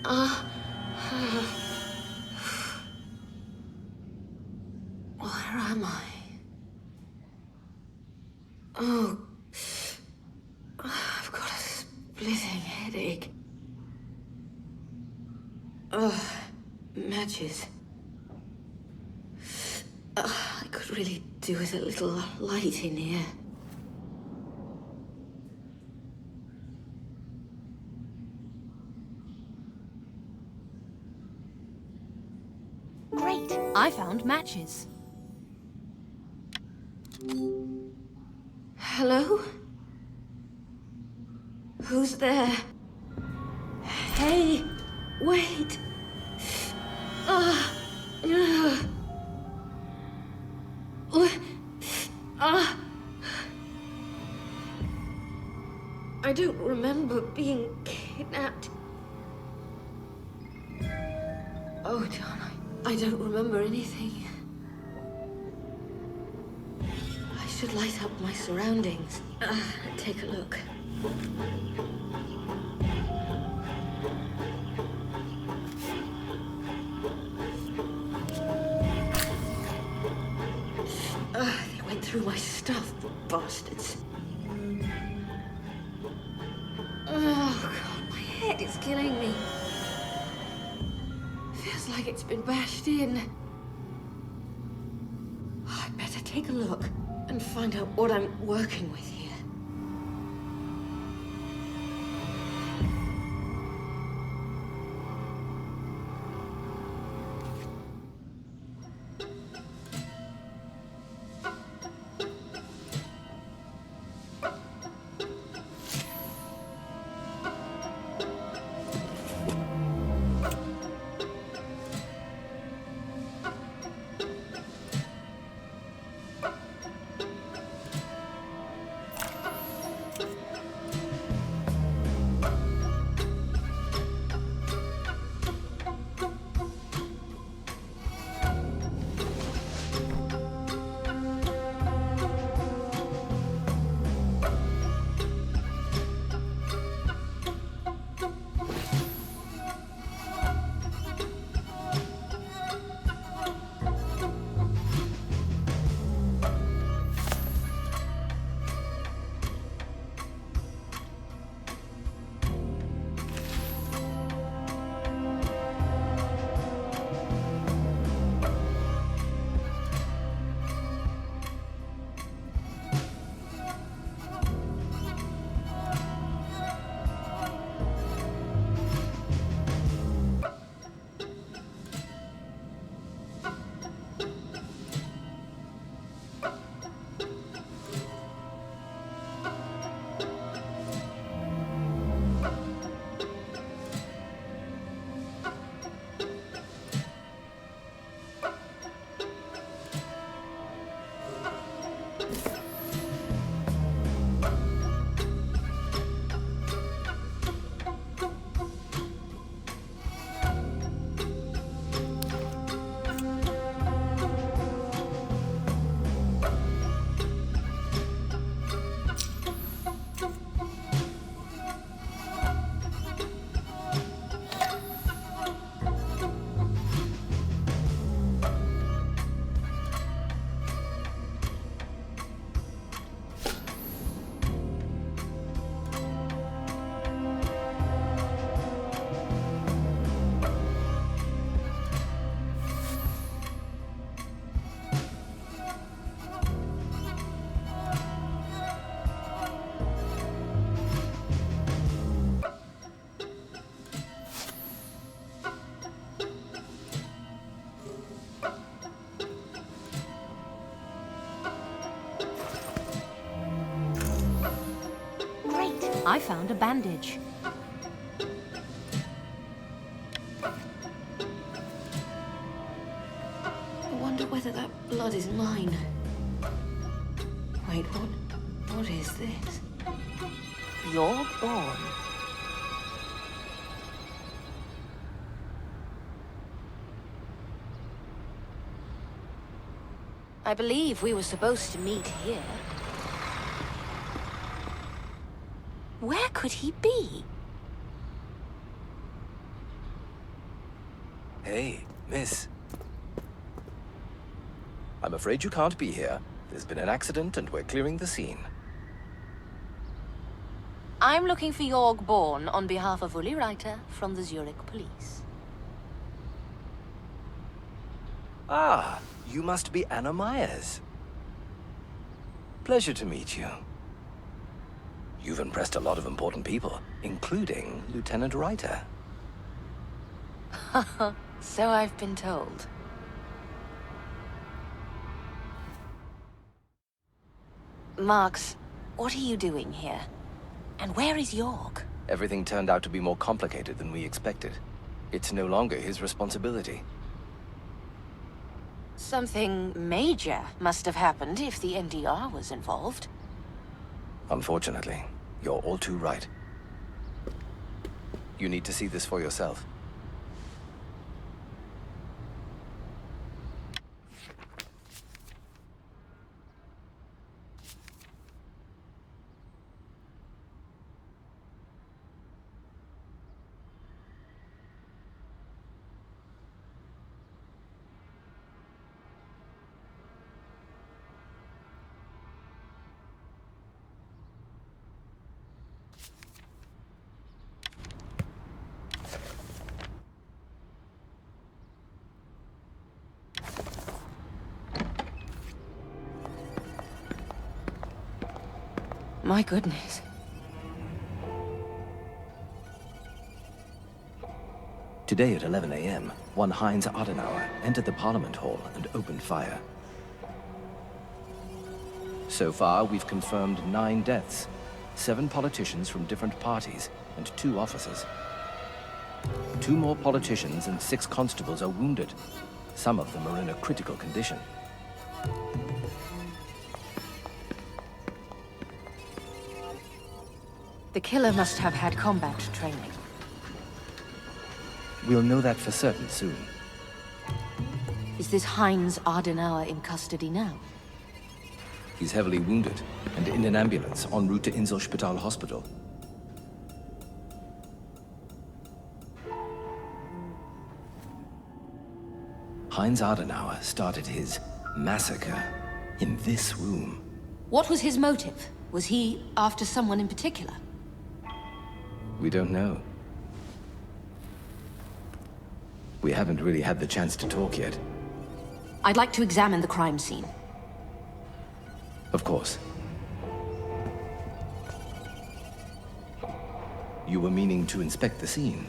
Where am I? Oh, I've got a splitting headache. Matches. I could really do with a little light in here. Great! I found matches. Hello? Who's there? Hey, wait! I don't remember being kidnapped. Oh, John, I don't remember anything. I should light up my surroundings. Take a look. They went through my stuff, the bastards. Oh, God, my head is killing me. Feels like it's been bashed in. I'd better take a look and find out what I'm working with here. I found a bandage. I wonder whether that blood is mine. Wait, what is this? You're born. I believe we were supposed to meet here. Where could he be? Hey, miss. I'm afraid you can't be here. There's been an accident and we're clearing the scene. I'm looking for Jorg Born on behalf of Uli Reiter from the Zurich police. Ah, you must be Anna Myers. Pleasure to meet you. You've impressed a lot of important people, including Lieutenant Reiter. So I've been told. Marx, what are you doing here? And where is Jorg? Everything turned out to be more complicated than we expected. It's no longer his responsibility. Something major must have happened if the NDR was involved. Unfortunately, you're all too right. You need to see this for yourself. My goodness. Today at 11 a.m., one Heinz Adenauer entered the Parliament Hall and opened fire. So far, we've confirmed 9 deaths, 7 politicians from different parties, and 2 officers. 2 more politicians and 6 constables are wounded. Some of them are in a critical condition. The killer must have had combat training. We'll know that for certain soon. Is this Heinz Adenauer in custody now? He's heavily wounded and in an ambulance en route to Inselspital Hospital. Heinz Adenauer started his massacre in this room. What was his motive? Was he after someone in particular? We don't know. We haven't really had the chance to talk yet. I'd like to examine the crime scene. Of course. You were meaning to inspect the scene.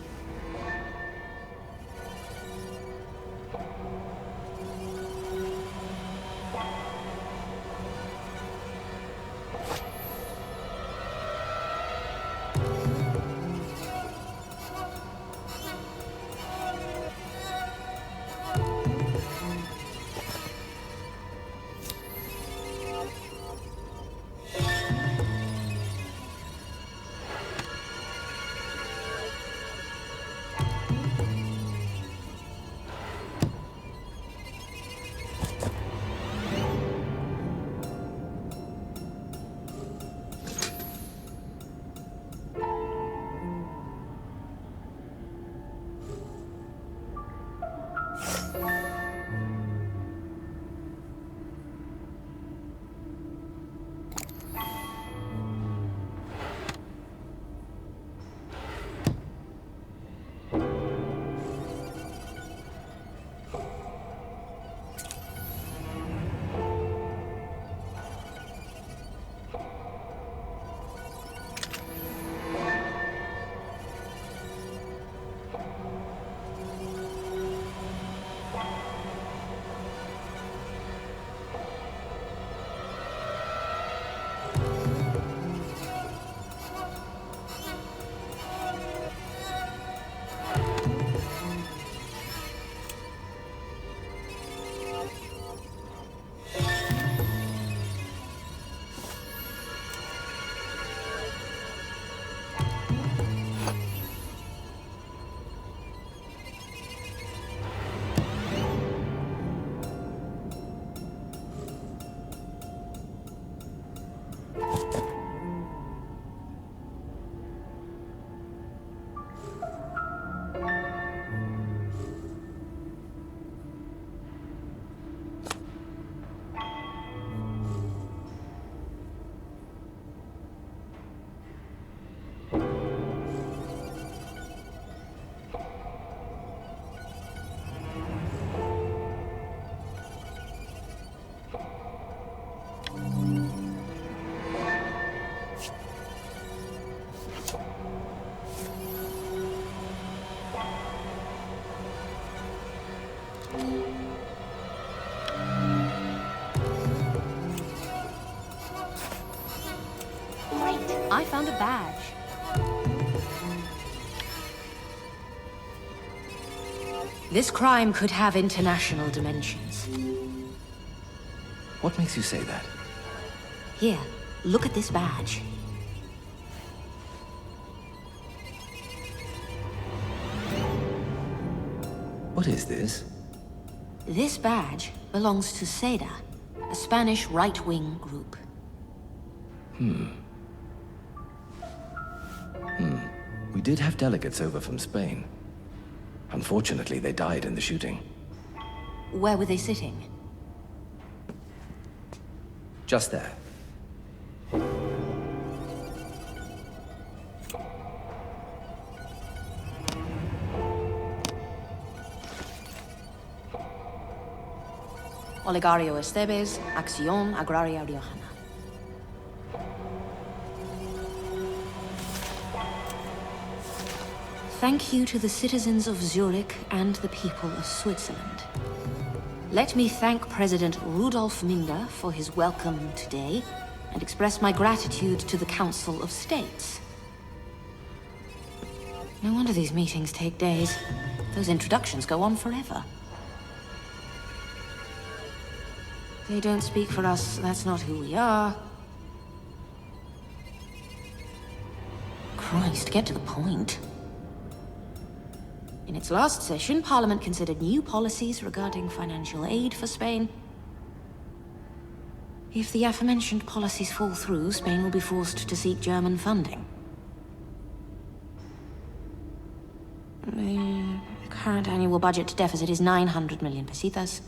found a badge. This crime could have international dimensions. What makes you say that? Here, look at this badge. What is this? This badge belongs to SEDA, a Spanish right-wing group. We did have delegates over from Spain. Unfortunately, they died in the shooting. Where were they sitting? Just there. Oligario Estebes, Acción Agraria Riojana. Thank you to the citizens of Zurich and the people of Switzerland. Let me thank President Rudolf Minger for his welcome today and express my gratitude to the Council of States. No wonder these meetings take days. Those introductions go on forever. They don't speak for us, that's not who we are. Christ, get to the point. In its last session, Parliament considered new policies regarding financial aid for Spain. If the aforementioned policies fall through, Spain will be forced to seek German funding. The current annual budget deficit is 900 million pesetas.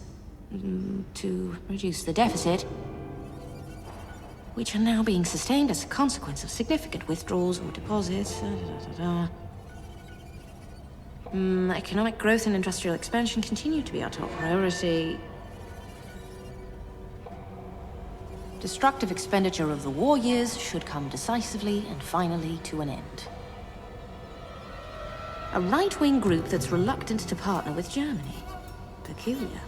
To reduce the deficit, which are now being sustained as a consequence of significant withdrawals or deposits. Economic growth and industrial expansion continue to be our top priority. Destructive expenditure of the war years should come decisively and finally to an end. A right-wing group that's reluctant to partner with Germany. Peculiar.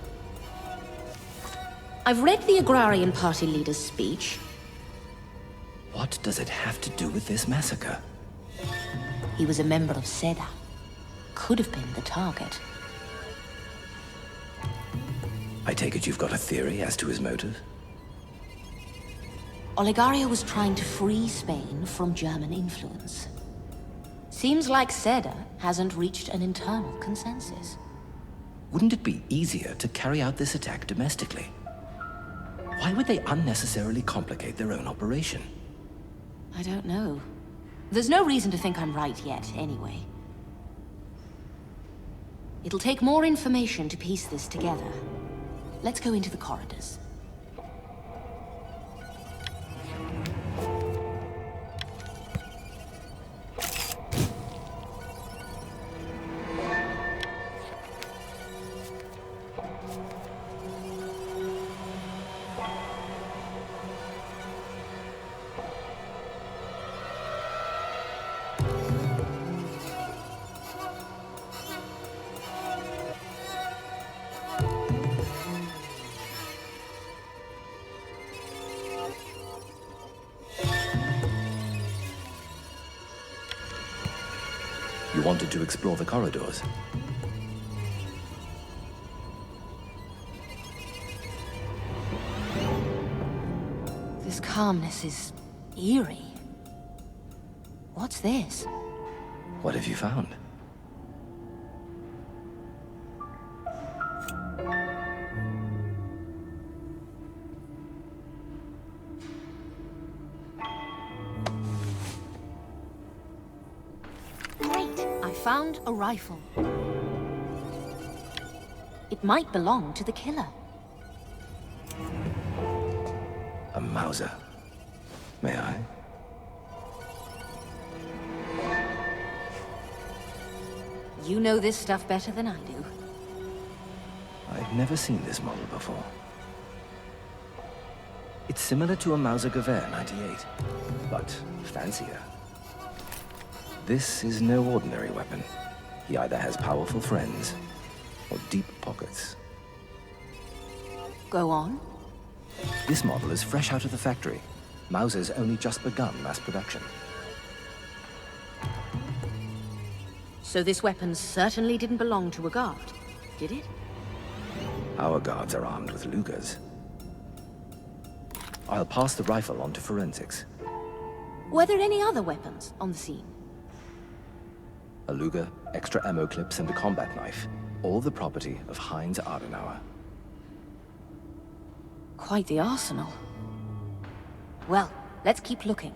I've read the Agrarian Party leader's speech. What does it have to do with this massacre? He was a member of SEDA. Could have been the target. I take it you've got a theory as to his motive? Oligario was trying to free Spain from German influence. Seems like SEDA hasn't reached an internal consensus. Wouldn't it be easier to carry out this attack domestically? Why would they unnecessarily complicate their own operation? I don't know. There's no reason to think I'm right yet, anyway. It'll take more information to piece this together. Let's go into the corridors. You wanted to explore the corridors? This calmness is eerie. What's this? What have you found? Found a rifle. It might belong to the killer. A Mauser. May I? You know this stuff better than I do. I've never seen this model before. It's similar to a Mauser Gewehr 98, but fancier. This is no ordinary weapon. He either has powerful friends or deep pockets. Go on. This model is fresh out of the factory. Mauser's only just begun mass production. So this weapon certainly didn't belong to a guard, did it? Our guards are armed with Lugers. I'll pass the rifle on to forensics. Were there any other weapons on the scene? A Luger, extra ammo clips, and a combat knife. All the property of Heinz Adenauer. Quite the arsenal. Well, let's keep looking.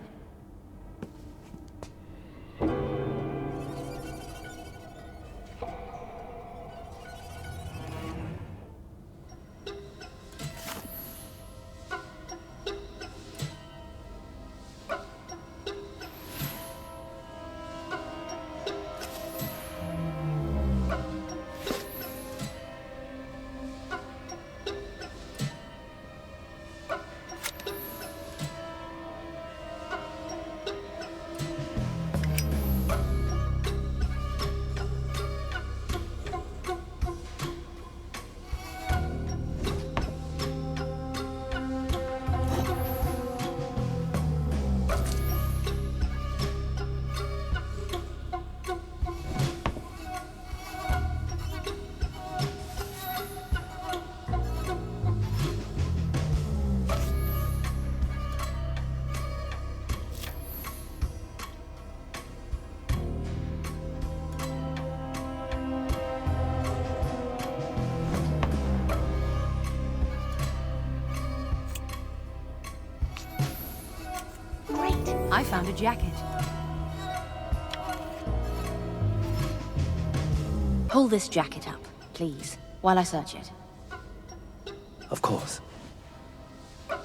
I found a jacket. Hold this jacket up, please, while I search it. Of course. I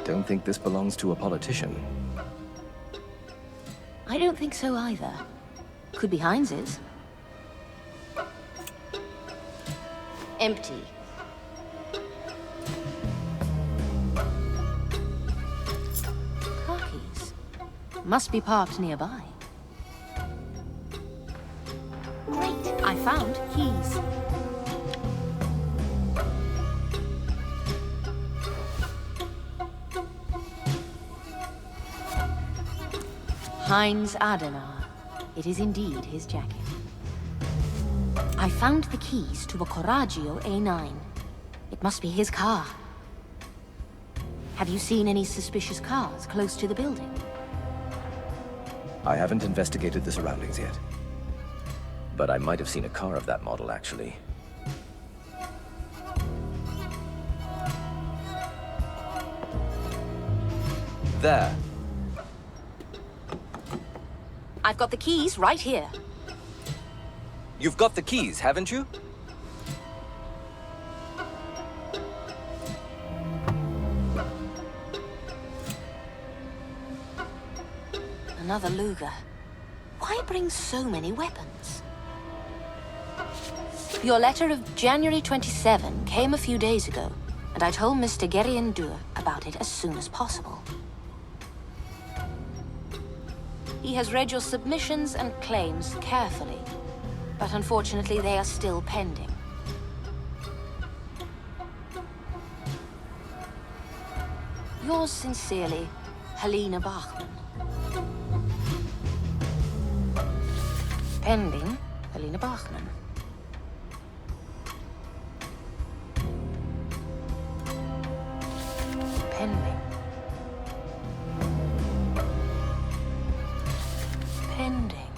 don't think this belongs to a politician. I don't think so either. Could be Heinz's. Empty. Car keys. Must be parked nearby. Great! I found keys. Heinz Adenauer. It is indeed his jacket. I found the keys to a Coraggio A9. It must be his car. Have you seen any suspicious cars close to the building? I haven't investigated the surroundings yet. But I might have seen a car of that model, actually. There. I've got the keys right here. You've got the keys, haven't you? Another Luger. Why bring so many weapons? Your letter of January 27 came a few days ago, and I told Mr. Geriendur about it as soon as possible. He has read your submissions and claims carefully, but unfortunately they are still pending. Yours sincerely, Helena Bachmann. Pending, Helena Bachmann. Pending. Pending.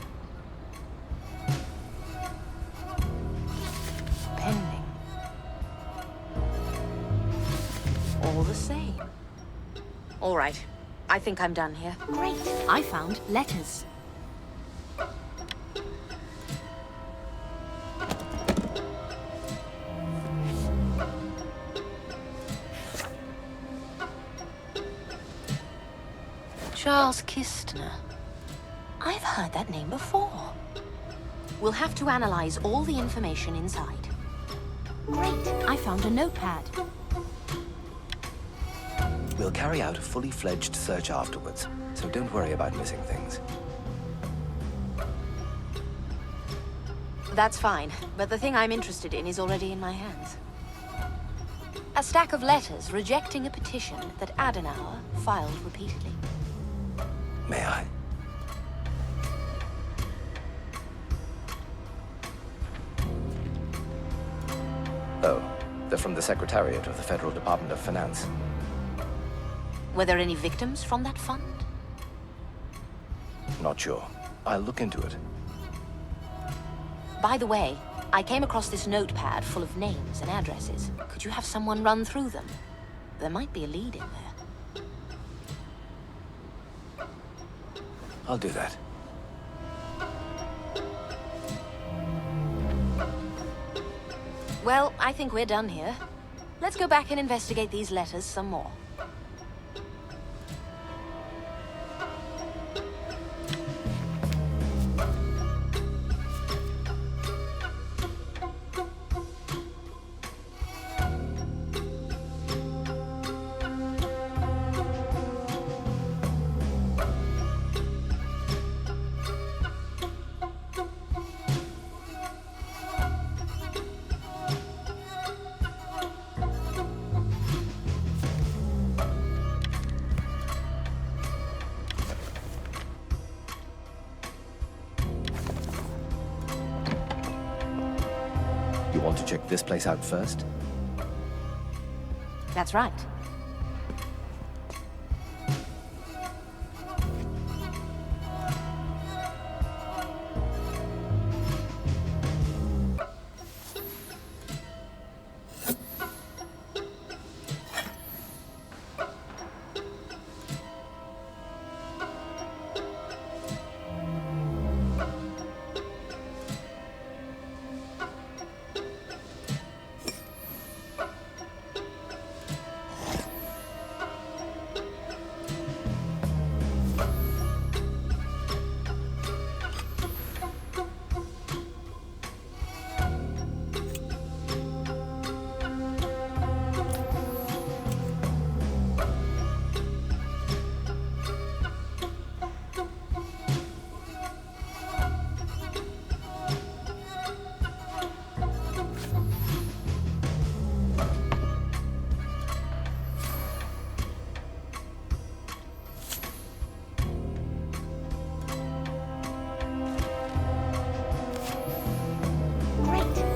Pending. All the same. All right. I think I'm done here. Great. I found letters. Charles Kistner. I've heard that name before. We'll have to analyze all the information inside. Great. I found a notepad. We'll carry out a fully fledged search afterwards, so don't worry about missing things. That's fine, but the thing I'm interested in is already in my hands. A stack of letters rejecting a petition that Adenauer filed repeatedly. May I? Oh, they're from the Secretariat of the Federal Department of Finance. Were there any victims from that fund? Not sure. I'll look into it. By the way, I came across this notepad full of names and addresses. Could you have someone run through them? There might be a lead in there. I'll do that. Well, I think we're done here. Let's go back and investigate these letters some more. You want to check this place out first? That's right.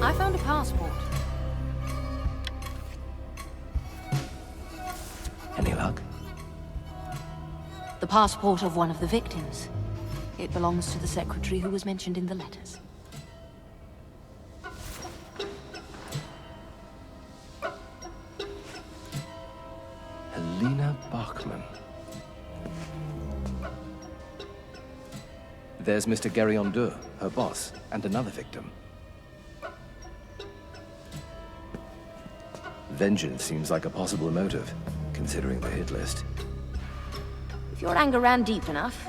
I found a passport. Any luck? The passport of one of the victims. It belongs to the secretary who was mentioned in the letters. Helena Bachman. There's Mr. Guerrion-deux, her boss, and another victim. Vengeance seems like a possible motive, considering the hit list. If your anger ran deep enough,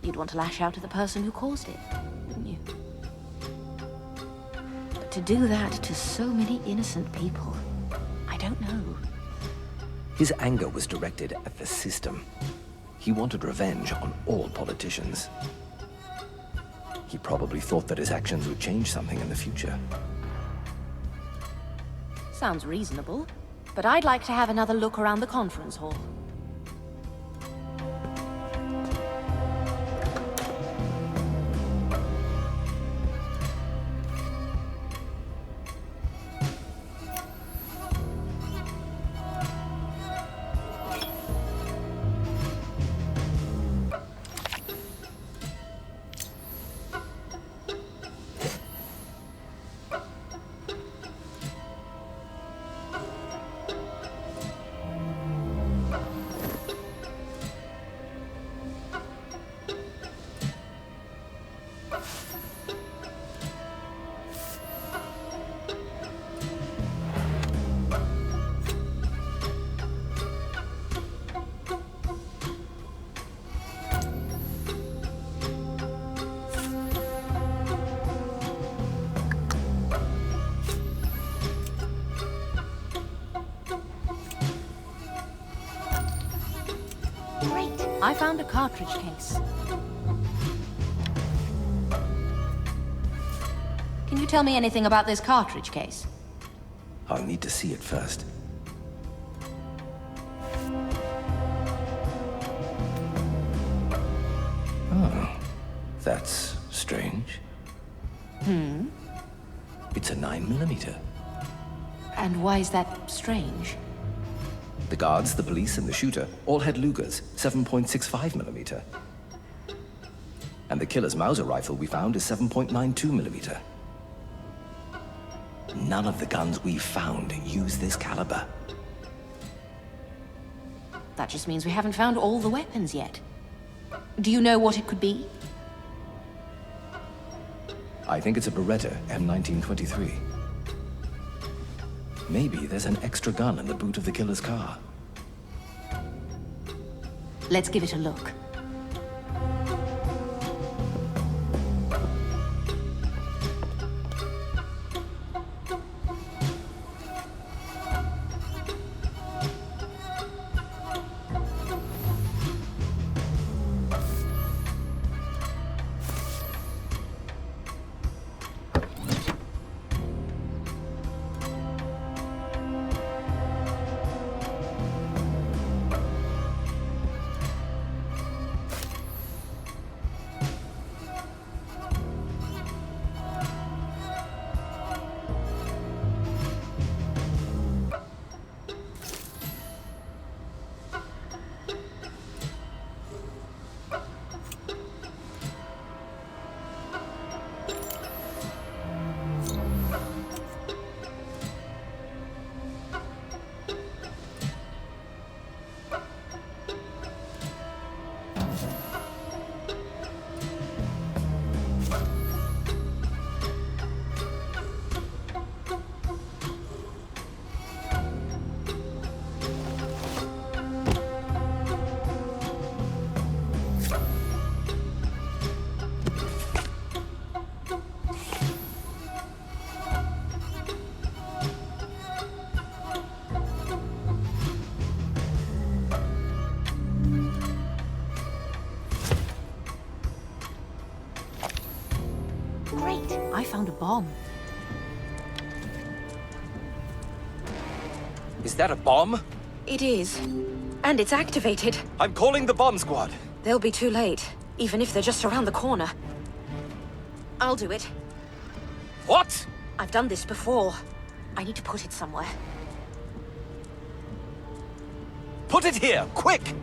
you'd want to lash out at the person who caused it, wouldn't you? But to do that to so many innocent people, I don't know. His anger was directed at the system. He wanted revenge on all politicians. He probably thought that his actions would change something in the future. Sounds reasonable, but I'd like to have another look around the conference hall. I found a cartridge case. Can you tell me anything about this cartridge case? I'll need to see it first. Oh, that's strange. It's a 9mm. And why is that strange? The guards, the police, and the shooter all had Lugers, 7.65mm. And the killer's Mauser rifle we found is 7.92mm. None of the guns we found use this caliber. That just means we haven't found all the weapons yet. Do you know what it could be? I think it's a Beretta M1923. Maybe there's an extra gun in the boot of the killer's car. Let's give it a look. Great! I found a bomb. Is that a bomb? It is. And it's activated. I'm calling the bomb squad. They'll be too late, even if they're just around the corner. I'll do it. What? I've done this before. I need to put it somewhere. Put it here, quick!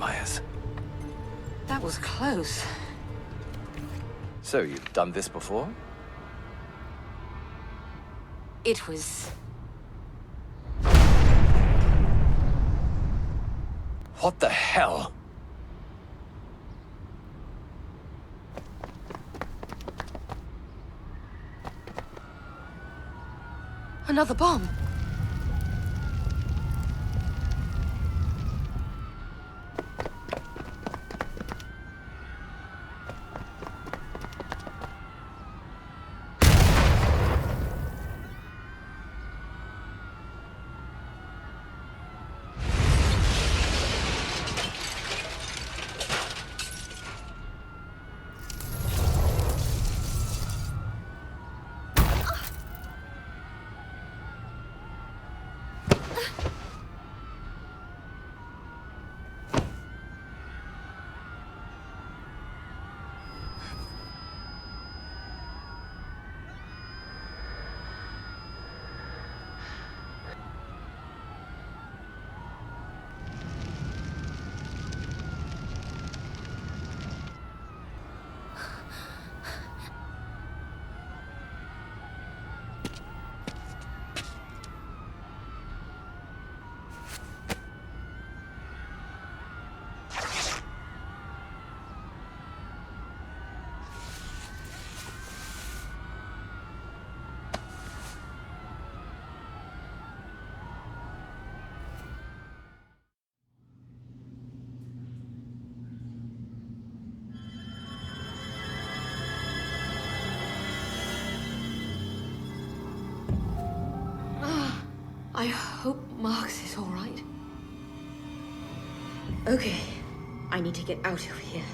Myers. That was close. So, you've done this before? It was... What the hell? another bomb. I hope Marx is all right. Okay, I need to get out of here.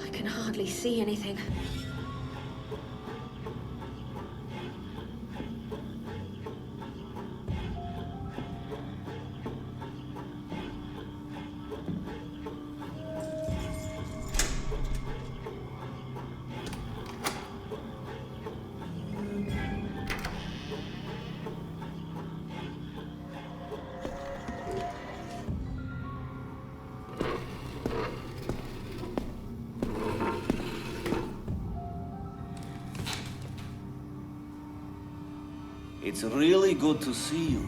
I can hardly see anything. It's really good to see you.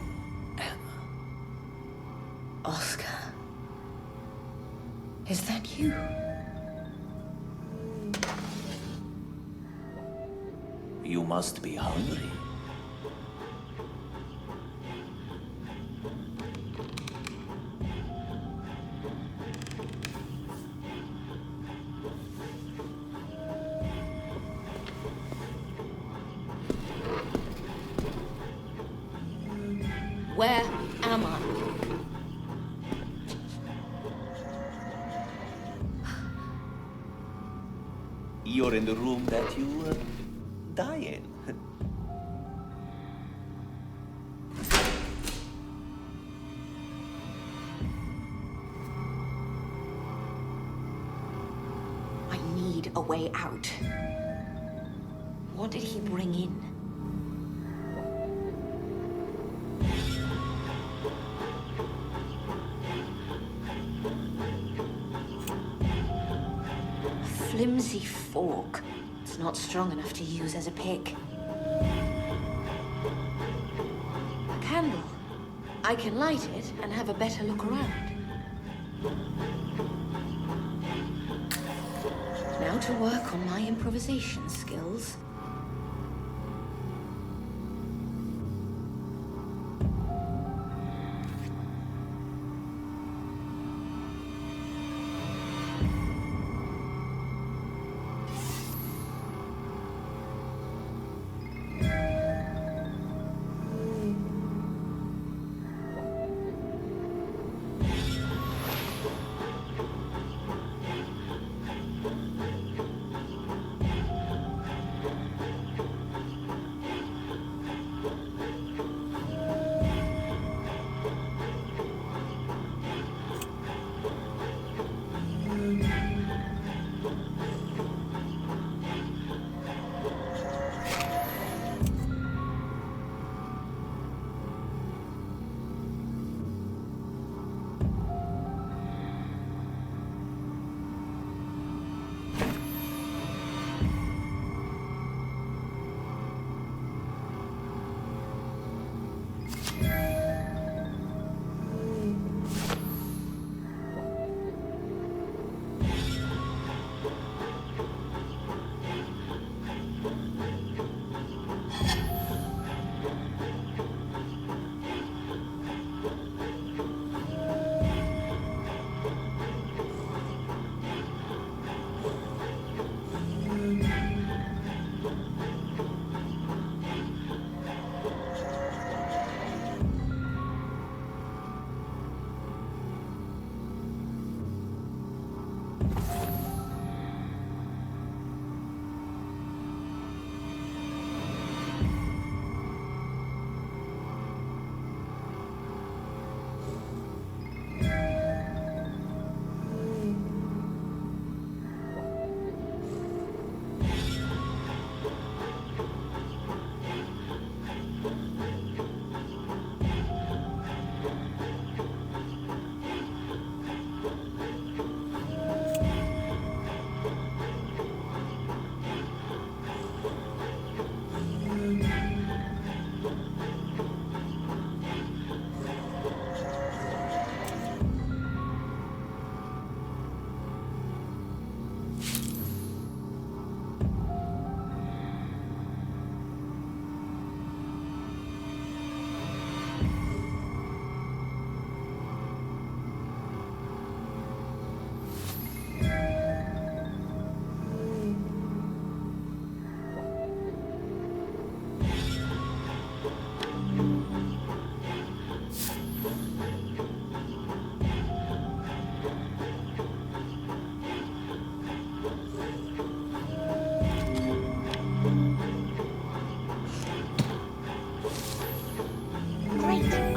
Oscar. Is that you? You must be hungry. Where am I? You're in the room that you die in. I need a way out. What did he bring in? Flimsy fork. It's not strong enough to use as a pick. A candle. I can light it and have a better look around. Now to work on my improvisation skills.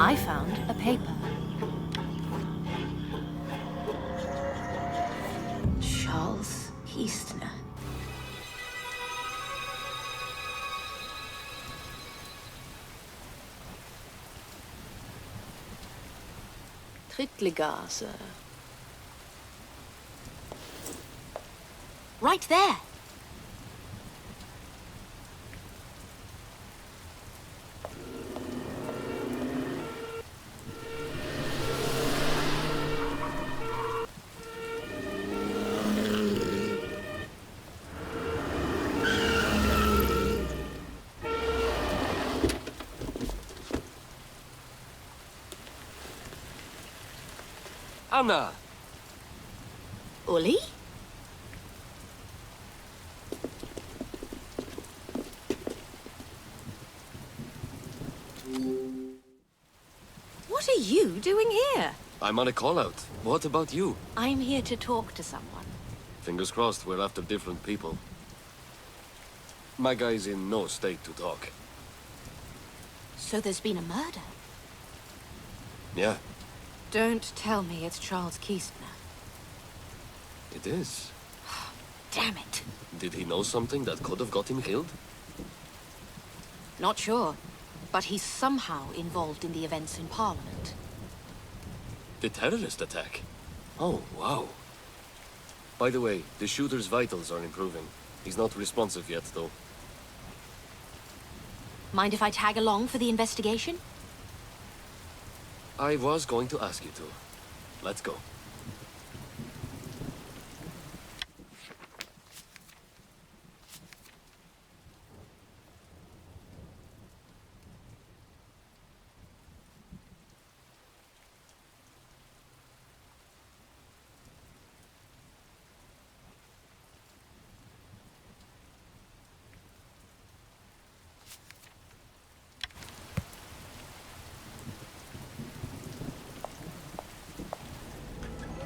I found a paper. Charles Eastner. Trittligase. Right there. Anna! Uli? What are you doing here? I'm on a call-out. What about you? I'm here to talk to someone. Fingers crossed we're after different people. My guy's in no state to talk. So there's been a murder? Yeah, Don't tell me it's Charles Eastner. it is. Damn it. Did he know something that could have got him killed? Not sure, but he's somehow involved in the events in Parliament. The terrorist attack? Oh, wow. By the way, the shooter's vitals are improving. He's not responsive yet, though. Mind if I tag along for the investigation? I was going to ask you to. Let's go.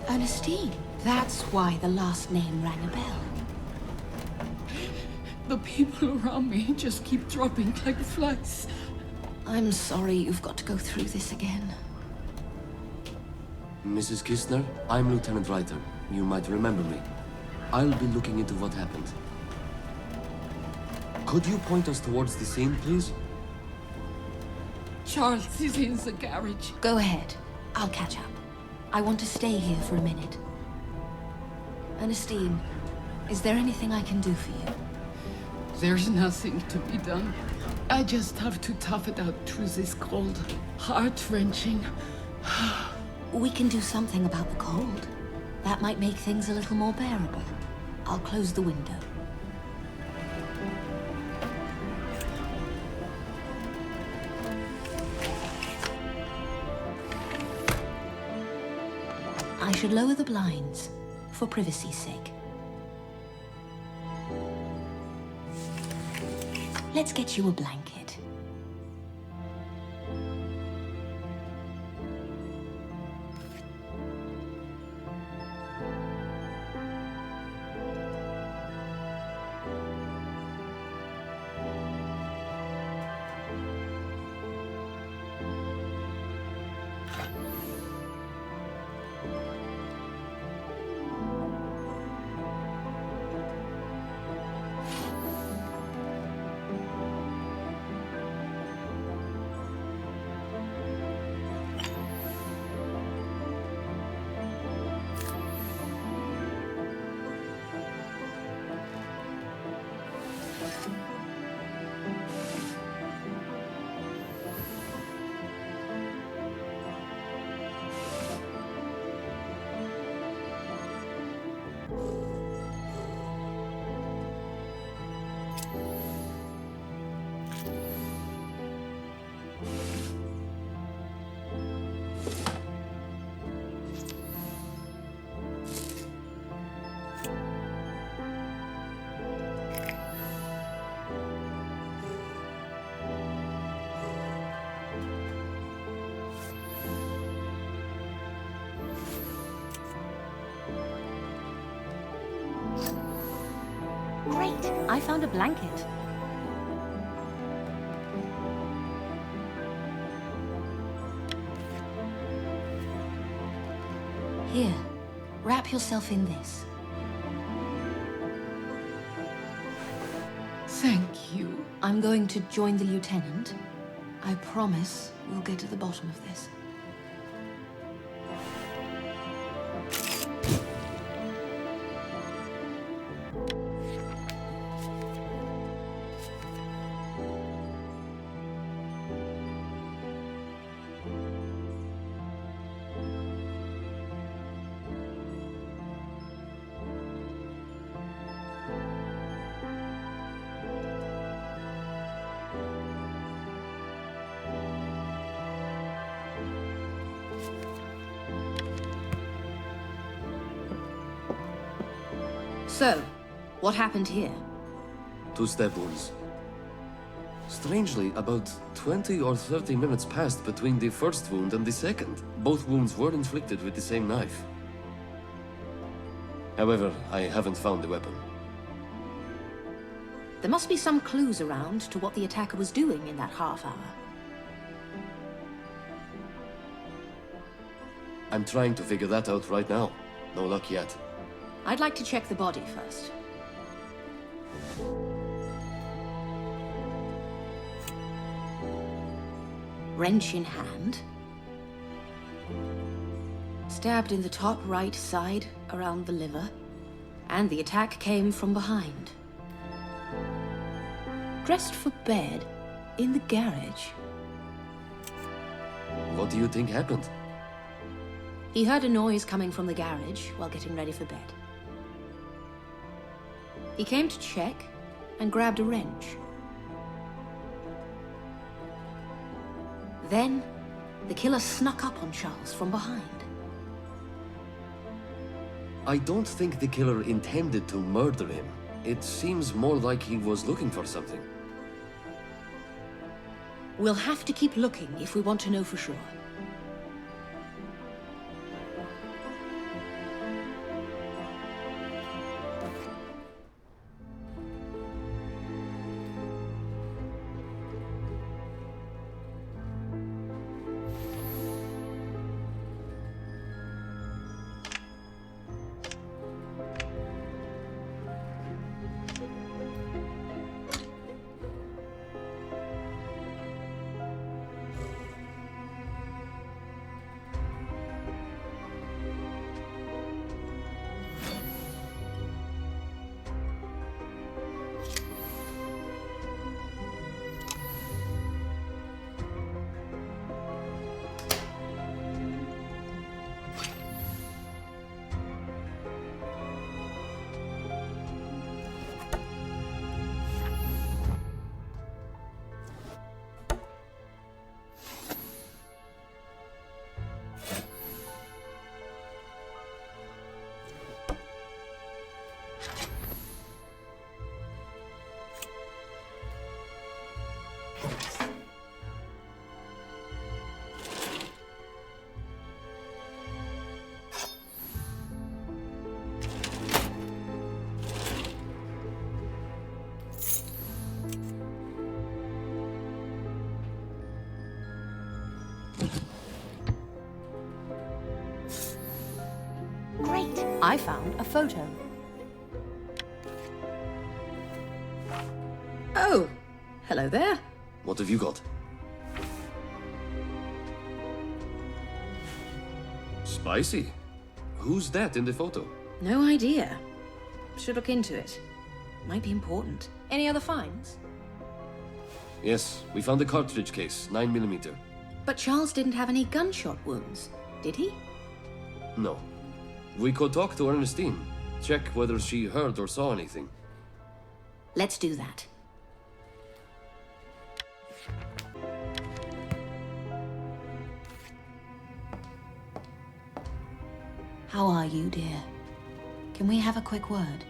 Ernestine. That's why the last name rang a bell. The people around me just keep dropping like flies. I'm sorry you've got to go through this again. Mrs. Kistner, I'm Lieutenant Reiter. You might remember me. I'll be looking into what happened. Could you point us towards the scene, please? Charles is in the garage. Go ahead. I'll catch up. I want to stay here for a minute. Ernestine, is there anything I can do for you? There's nothing to be done. I just have to tough it out through this cold, heart-wrenching. We can do something about the cold. That might make things a little more bearable. I'll close the window. I should lower the blinds, for privacy's sake. Let's get you a blanket. Great! I found a blanket. Here, wrap yourself in this. Thank you. I'm going to join the lieutenant. I promise we'll get to the bottom of this. So, what happened here? 2 stab wounds. Strangely, about 20 or 30 minutes passed between the first wound and the second. Both wounds were inflicted with the same knife. However, I haven't found the weapon. There must be some clues around to what the attacker was doing in that half hour. I'm trying to figure that out right now. No luck yet. I'd like to check the body first. Wrench in hand. Stabbed in the top right side, around the liver. And the attack came from behind. Dressed for bed, in the garage. What do you think happened? He heard a noise coming from the garage while getting ready for bed. He came to check and grabbed a wrench. Then, the killer snuck up on Charles from behind. I don't think the killer intended to murder him. It seems more like he was looking for something. We'll have to keep looking if we want to know for sure. Great! I found a photo. Oh, hello there. What have you got? Spicy. Who's that in the photo? No idea. Should look into it. Might be important. Any other finds? Yes, we found a cartridge case, 9mm. But Charles didn't have any gunshot wounds, did he? No. We could talk to Ernestine. Check whether she heard or saw anything. Let's do that. How are you, dear? Can we have a quick word?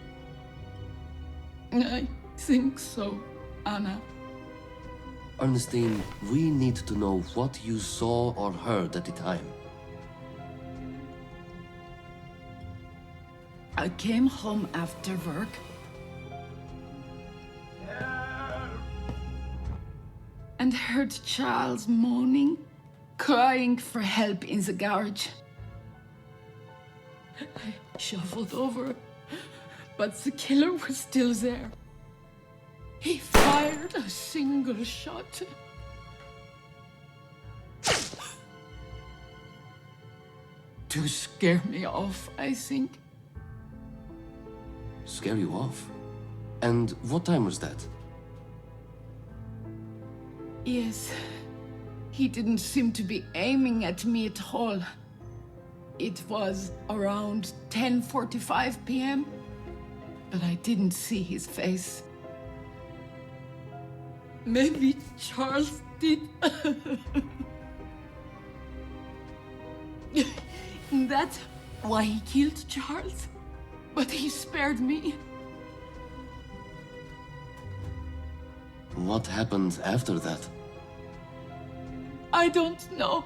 I think so, Anna. Ernestine, we need to know what you saw or heard at the time. I came home after work. And heard Charles moaning, crying for help in the garage. I shuffled over, but the killer was still there. He fired a single shot. To scare me off, I think. Scare you off? And what time was that? Yes. He didn't seem to be aiming at me at all. It was around 10:45 p.m., but I didn't see his face. Maybe Charles did. That's why he killed Charles. But he spared me. What happened after that? I don't know.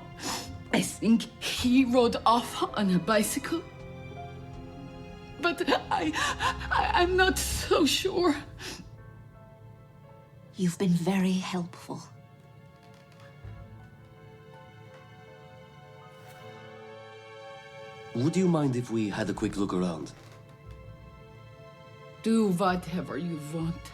I think he rode off on a bicycle. But I'm not so sure. You've been very helpful. Would you mind if we had a quick look around? Do whatever you want.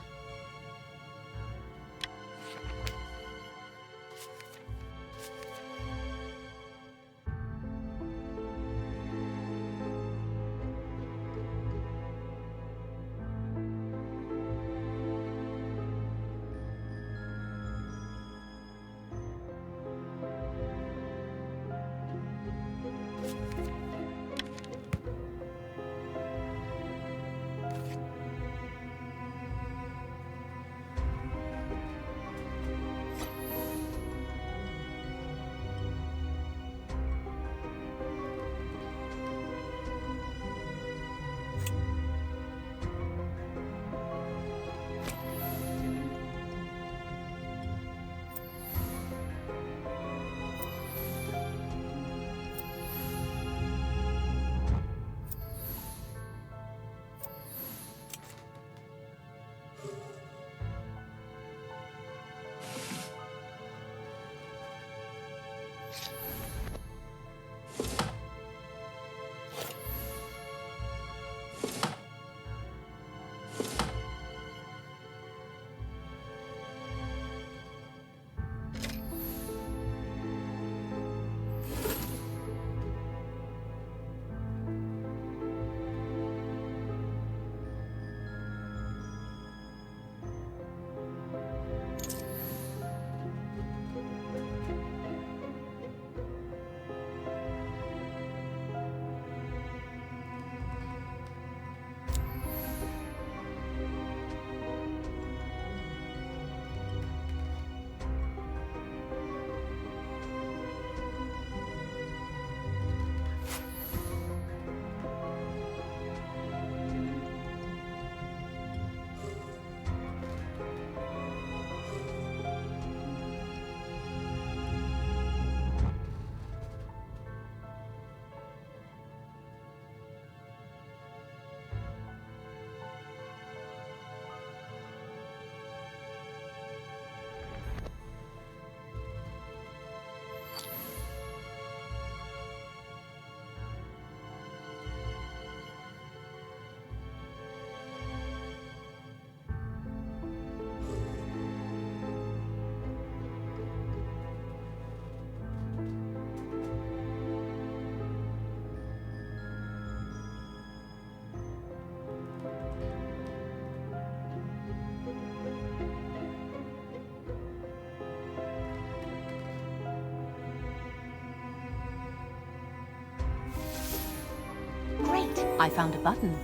I found a button.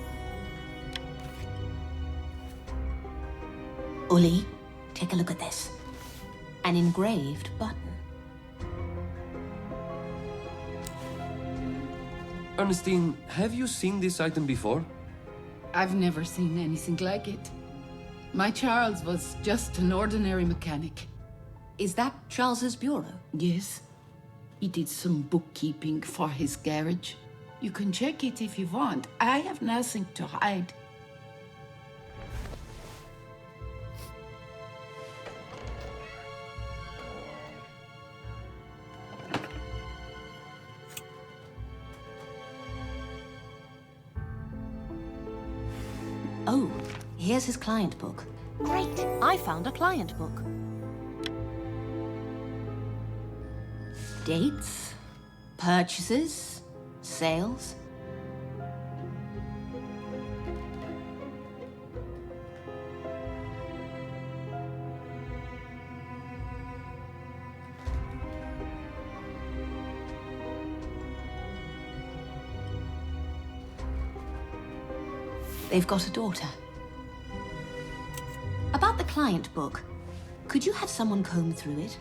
Uli, take a look at this. An engraved button. Ernestine, have you seen this item before? I've never seen anything like it. My Charles was just an ordinary mechanic. Is that Charles's bureau? Yes. He did some bookkeeping for his garage. You can check it if you want. I have nothing to hide. Oh, here's his client book. Great, I found a client book. Dates, purchases, sales. They've got a daughter. About the client book, could you have someone comb through it?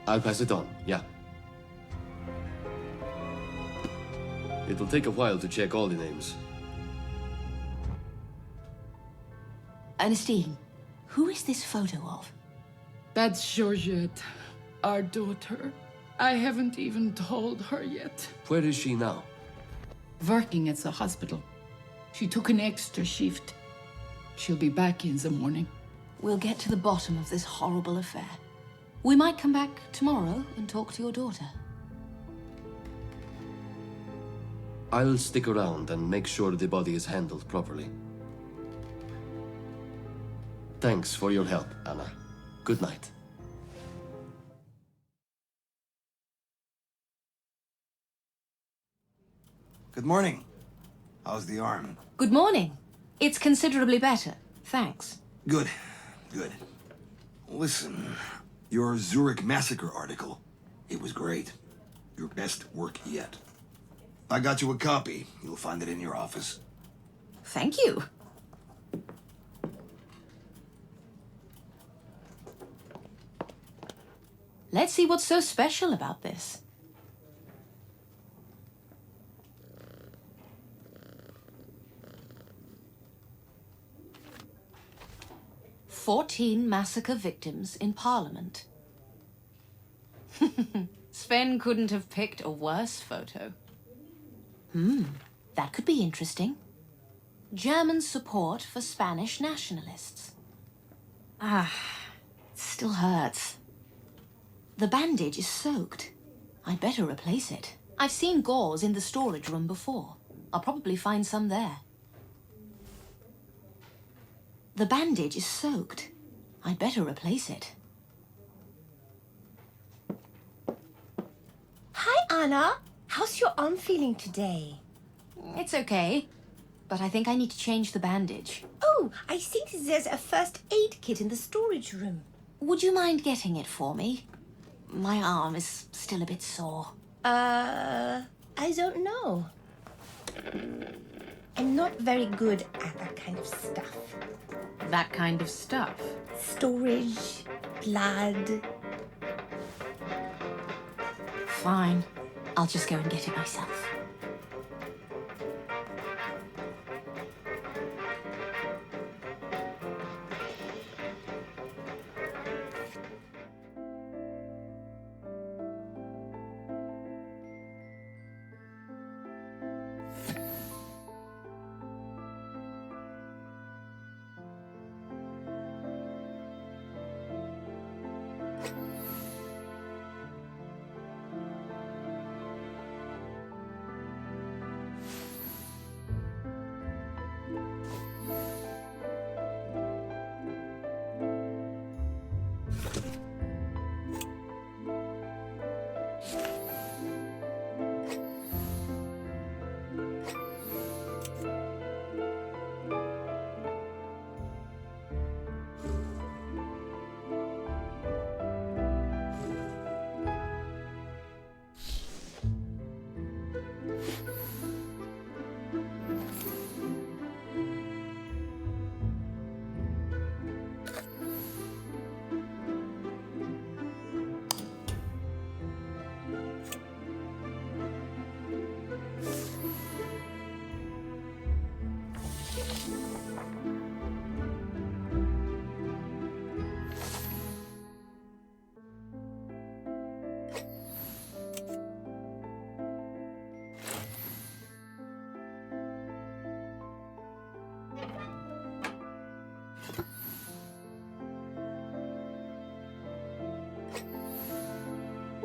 I'll pass it on, yeah. It'll take a while to check all the names. Ernestine, who is this photo of? That's Georgette, our daughter. I haven't even told her yet. Where is she now? Working at the hospital. She took an extra shift. She'll be back in the morning. We'll get to the bottom of this horrible affair. We might come back tomorrow and talk to your daughter. I'll stick around and make sure the body is handled properly. Thanks for your help, Anna. Good night. Good morning. How's the arm? Good morning. It's considerably better, thanks. Good, good. Listen, your Zurich massacre article, it was great. Your best work yet. I got you a copy. You'll find it in your office. Thank you. Let's see what's so special about this. "14 massacre victims in Parliament." Sven couldn't have picked a worse photo. That could be interesting. German support for Spanish nationalists. It still hurts. The bandage is soaked. I'd better replace it. I've seen gauze in the storage room before. I'll probably find some there. The bandage is soaked. I'd better replace it. Hi, Anna. How's your arm feeling today? It's okay, but I think I need to change the bandage. Oh, I think there's a first aid kit in the storage room. Would you mind getting it for me? My arm is still a bit sore. I don't know. I'm not very good at that kind of stuff. That kind of stuff? Storage, blood. Fine. I'll just go and get it myself.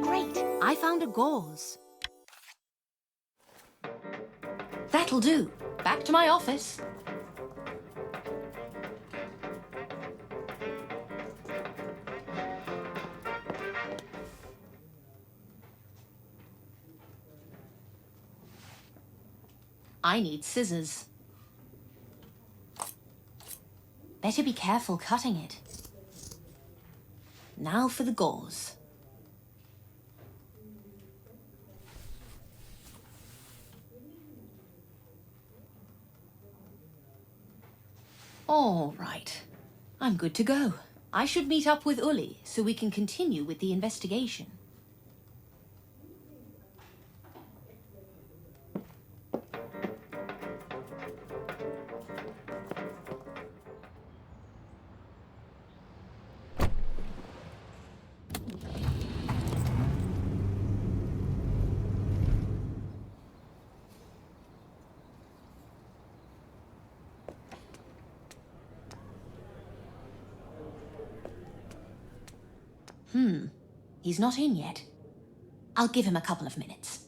Great! I found a gauze. That'll do. Back to my office. I need scissors. Better be careful cutting it. Now for the gauze. All right. I'm good to go. I should meet up with Uli so we can continue with the investigation. He's not in yet. I'll give him a couple of minutes.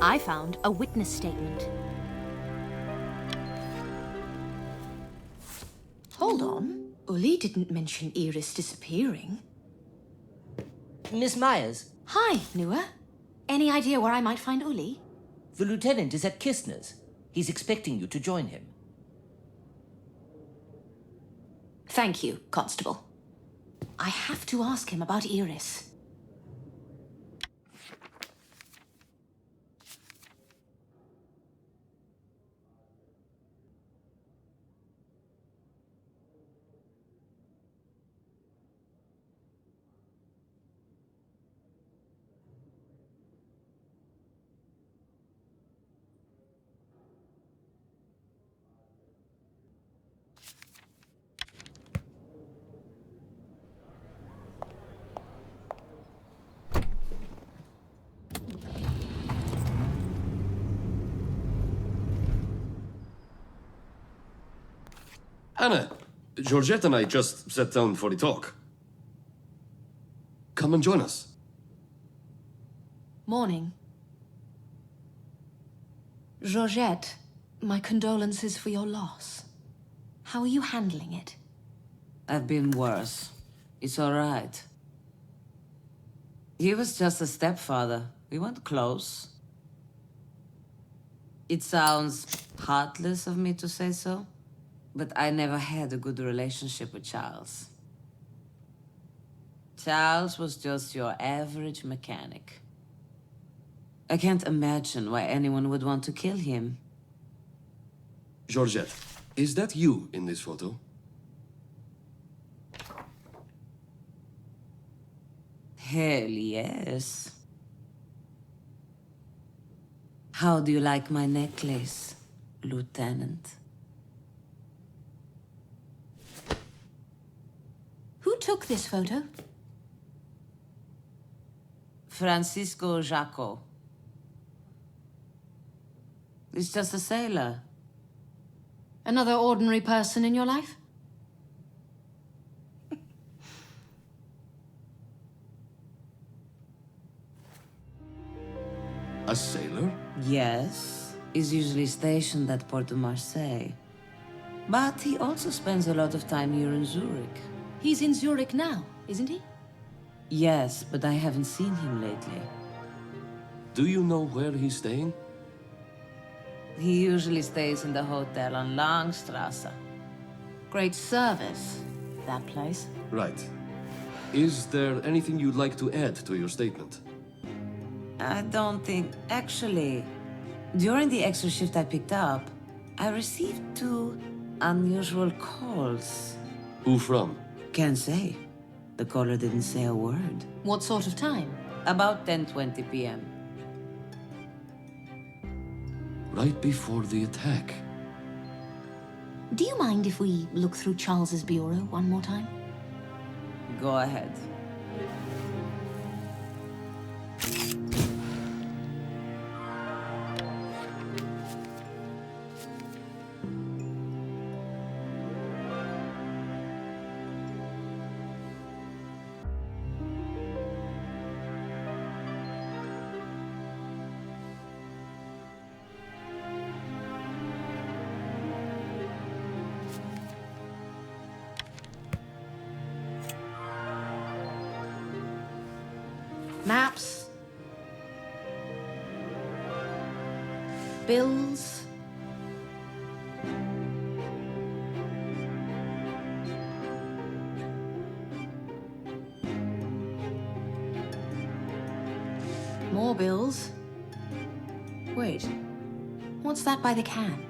I found a witness statement. Hold on. Uli didn't mention Iris disappearing. Miss Myers, Hi, Nua. Any idea where I might find Uli? the lieutenant is at Kistner's. He's expecting you to join him. Thank you, Constable. I have to ask him about Iris. Anna, Georgette and I just sat down for the talk. Come and join us. Morning. Georgette, my condolences for your loss. How are you handling it? I've been worse. It's all right. He was just a stepfather. We weren't close. It sounds heartless of me to say so, but I never had a good relationship with Charles. Charles was just your average mechanic. I can't imagine why anyone would want to kill him. Georgette, is that you in this photo? Hell yes. How do you like my necklace, Lieutenant? Who took this photo? Francisco Jaco. He's just a sailor. Another ordinary person in your life? A sailor? Yes. He's usually stationed at Port de Marseille. But he also spends a lot of time here in Zurich. He's in Zurich now, isn't he? Yes, but I haven't seen him lately. Do you know where he's staying? He usually stays in the hotel on Langstrasse. Great service, that place. Right. Is there anything you'd like to add to your statement? I don't think... Actually, during the extra shift I picked up, I received 2 unusual calls. Who from? Can't say. The caller didn't say a word. What sort of time? About 10:20 p.m. Right before the attack. Do you mind if we look through Charles's bureau one more time? Go ahead. Maps. Bills. More bills. Wait, what's that by the can?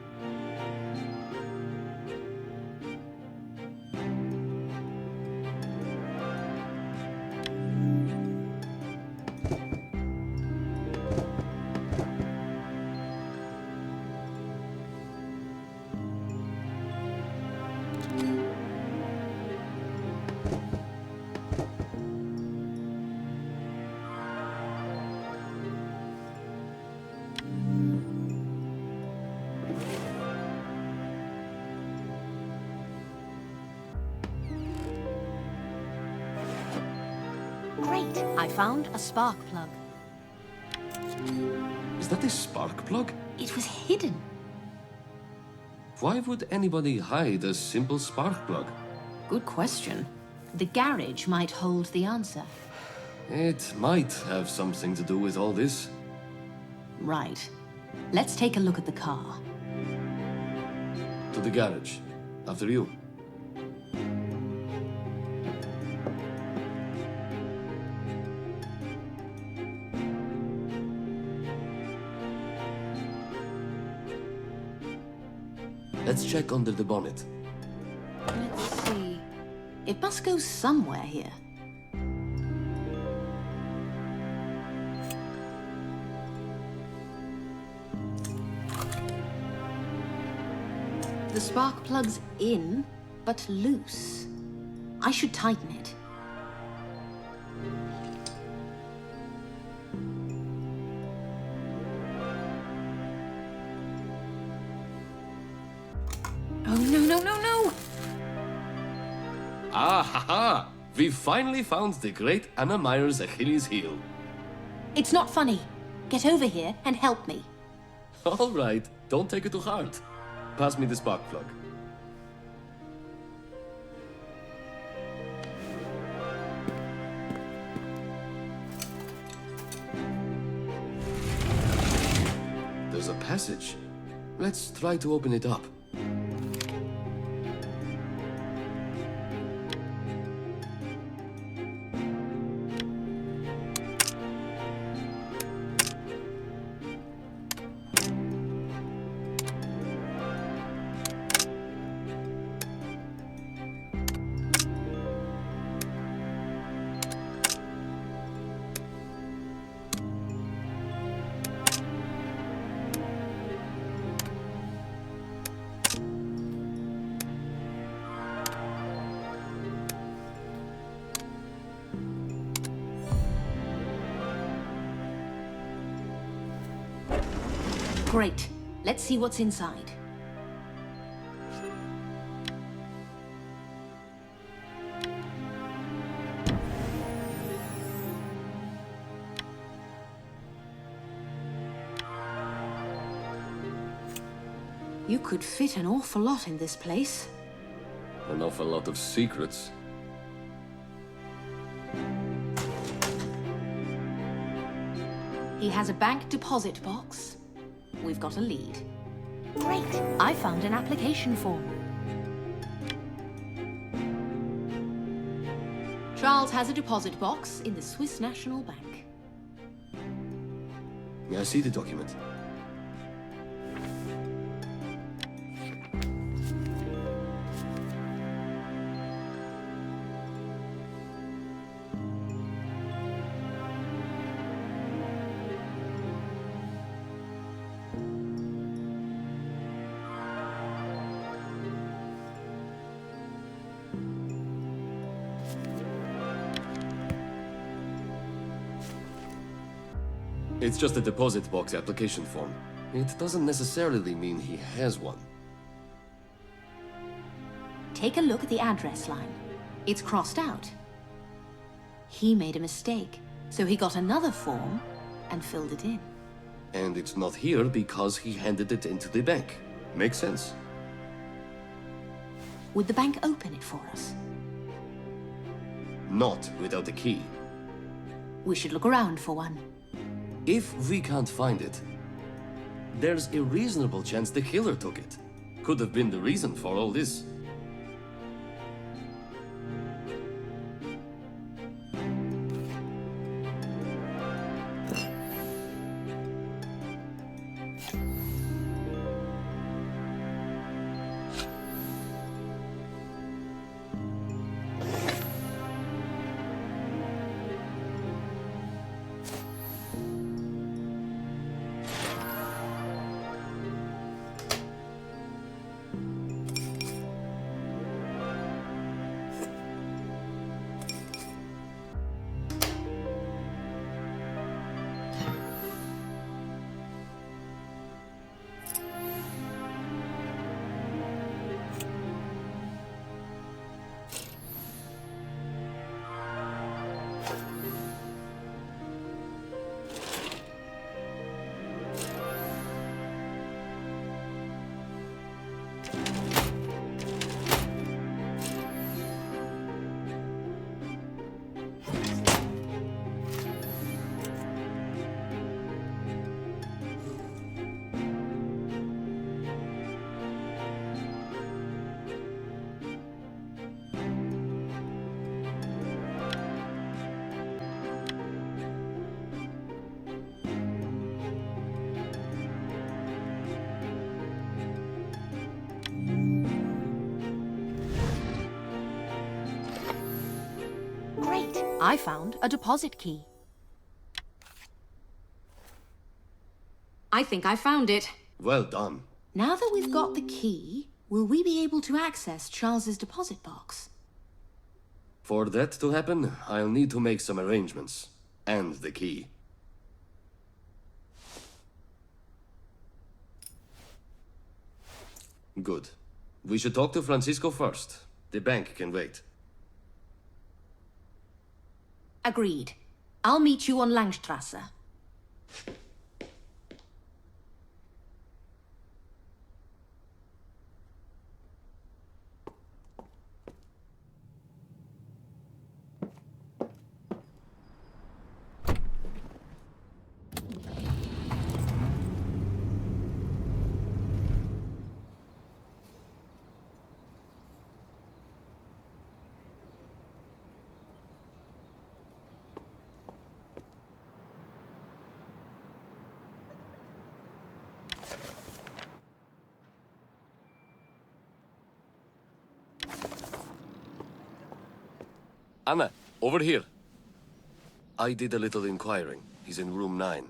Great, I found a spark plug. Is that a spark plug? It was hidden. Why would anybody hide a simple spark plug? Good question. The garage might hold the answer. It might have something to do with all this. Right. Let's take a look at the car. To the garage. After you. Let's check under the bonnet. Let's see. It must go somewhere here. The spark plug's in, but loose. I should tighten it. Oh, no, no, no, no! Ah, ha, ha! We finally found the great Anna Meyer's Achilles heel. It's not funny. Get over here and help me. All right, don't take it too hard. Pass me the spark plug. There's a passage. Let's try to open it up. Great. Let's see what's inside. You could fit an awful lot in this place. An awful lot of secrets. He has a bank deposit box. We've got a lead. Great! I found an application form. Charles has a deposit box in the Swiss National Bank. May I see the document? It's just a deposit box application form. It doesn't necessarily mean he has one. Take a look at the address line. It's crossed out. He made a mistake, so he got another form and filled it in. And it's not here because he handed it into the bank. Makes sense. Would the bank open it for us? Not without the key. We should look around for one. If we can't find it, there's a reasonable chance the killer took it. Could have been the reason for all this. I found a deposit key. I think I found it. Well done. Now that we've got the key, will we be able to access Charles's deposit box? For that to happen, I'll need to make some arrangements. And the key. Good. We should talk to Francisco first. The bank can wait. Agreed. I'll meet you on Langstrasse. Anna, over here. I did a little inquiring. He's in room 9.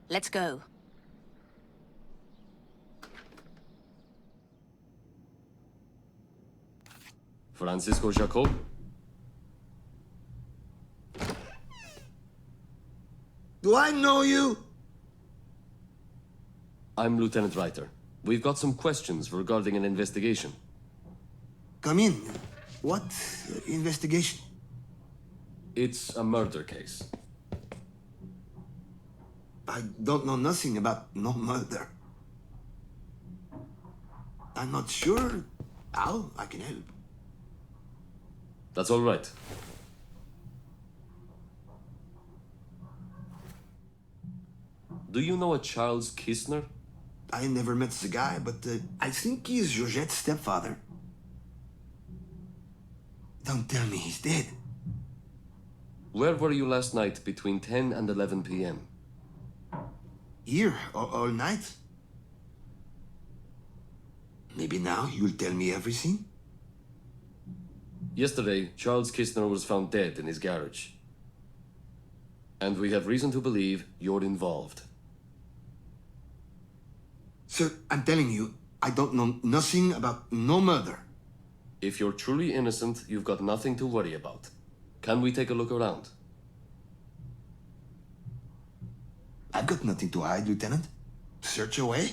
Let's go. Francisco Jacob? Do I know you? I'm Lieutenant Reiter. We've got some questions regarding an investigation. Come in. What investigation? It's a murder case. I don't know nothing about no murder. I'm not sure how I can help. That's all right. Do you know a Charles Kistner? I never met the guy, but I think he's Georgette's stepfather. Don't tell me he's dead. Where were you last night between 10 and 11 p.m.? Here, all night? Maybe now you'll tell me everything? Yesterday, Charles Kistner was found dead in his garage. And we have reason to believe you're involved. Sir, I'm telling you, I don't know nothing about no murder. If you're truly innocent, you've got nothing to worry about. Can we take a look around? I've got nothing to hide, Lieutenant. Search away.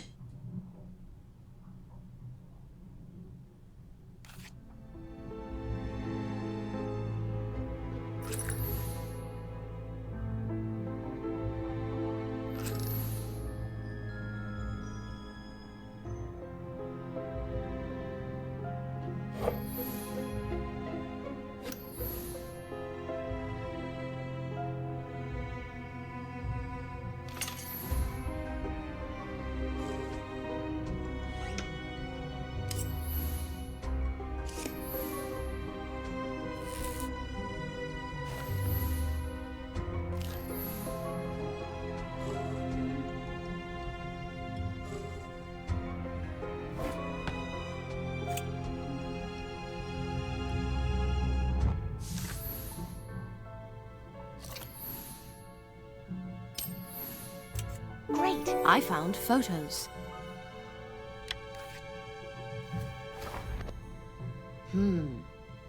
Great! I found photos.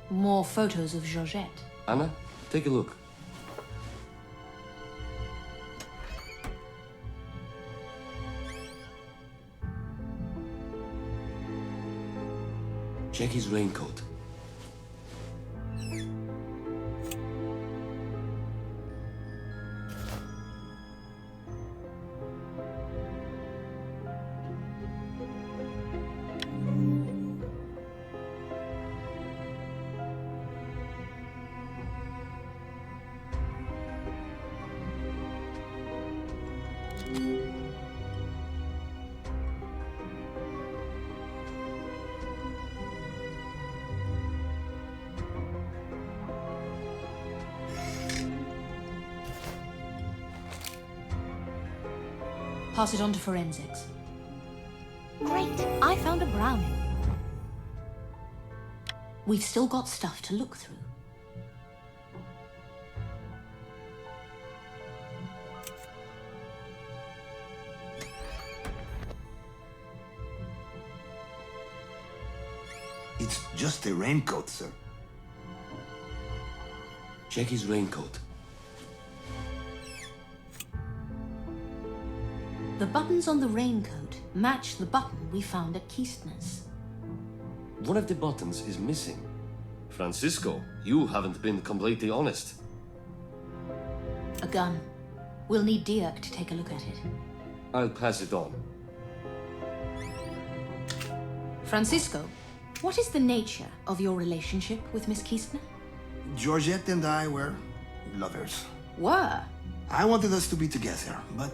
More photos of Georgette. Anna, take a look. Check his raincoat. Pass it on to forensics. Great! I found a Browning. We've still got stuff to look through. It's just a raincoat, sir. Check his raincoat. The buttons on the raincoat match the button we found at Kistner's. One of the buttons is missing. Francisco, you haven't been completely honest. A gun. We'll need Dirk to take a look at it. I'll pass it on. Francisco, what is the nature of your relationship with Miss Kistner? Georgette and I were lovers. Were? I wanted us to be together, but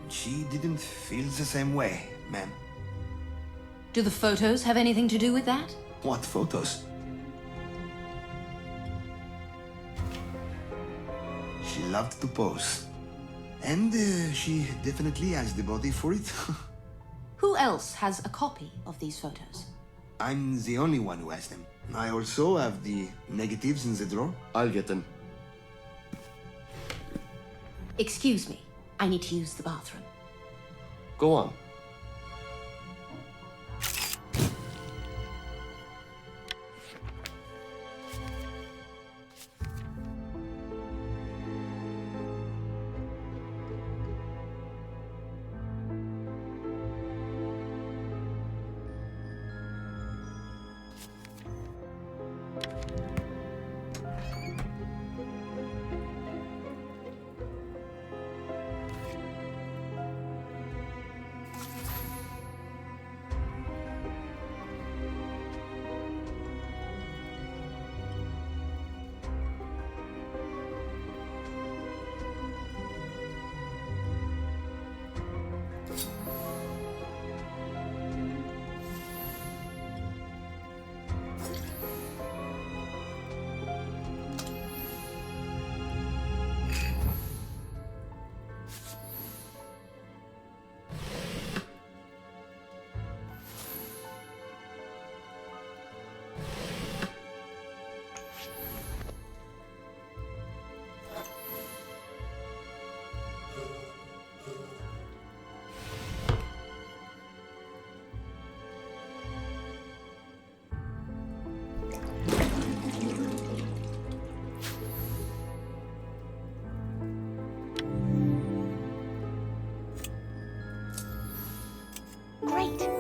she didn't feel the same way, ma'am. Do the photos have anything to do with that? What photos? She loved to pose. And she definitely has the body for it. Who else has a copy of these photos? I'm the only one who has them. I also have the negatives in the drawer. I'll get them. Excuse me. I need to use the bathroom. Go on.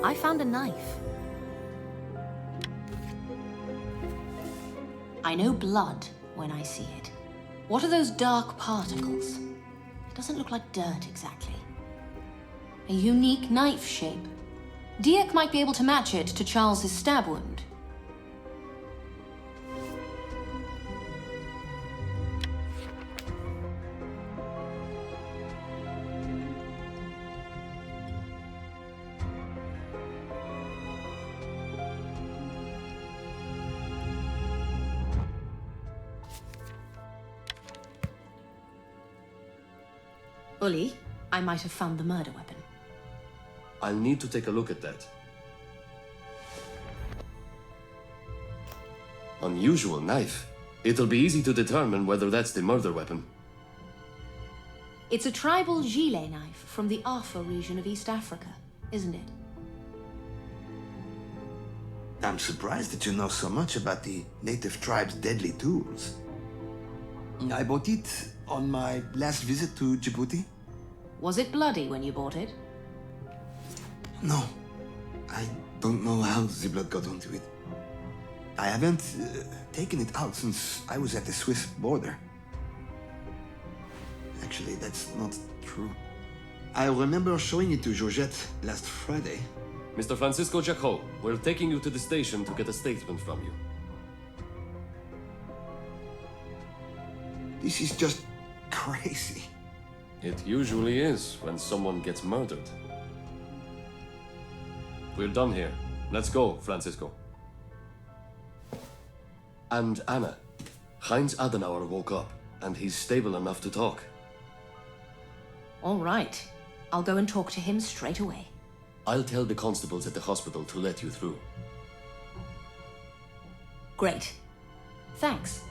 I found a knife. I know blood when I see it. What are those dark particles? It doesn't look like dirt exactly. A unique knife shape. Dieck might be able to match it to Charles's stab wound. Bully, I might have found the murder weapon. I'll need to take a look at that. Unusual knife. It'll be easy to determine whether that's the murder weapon. It's a tribal gilet knife from the Arfa region of East Africa, isn't it? I'm surprised that you know so much about the native tribe's deadly tools. I bought it on my last visit to Djibouti. Was it bloody when you bought it? No. I don't know how the blood got onto it. I haven't taken it out since I was at the Swiss border. Actually, that's not true. I remember showing it to Georgette last Friday. Mr. Francisco Jacot, we're taking you to the station to get a statement from you. This is just crazy. It usually is when someone gets murdered. We're done here. Let's go, Francisco. And Anna, Heinz Adenauer woke up, and he's stable enough to talk. All right. I'll go and talk to him straight away. I'll tell the constables at the hospital to let you through. Great. Thanks.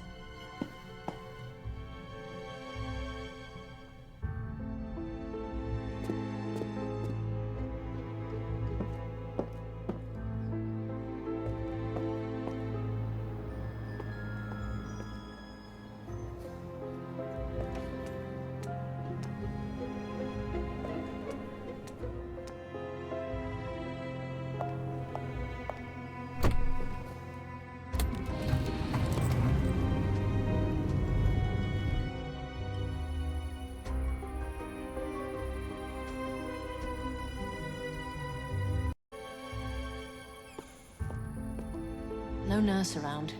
No nurse around.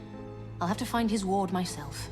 I'll have to find his ward myself.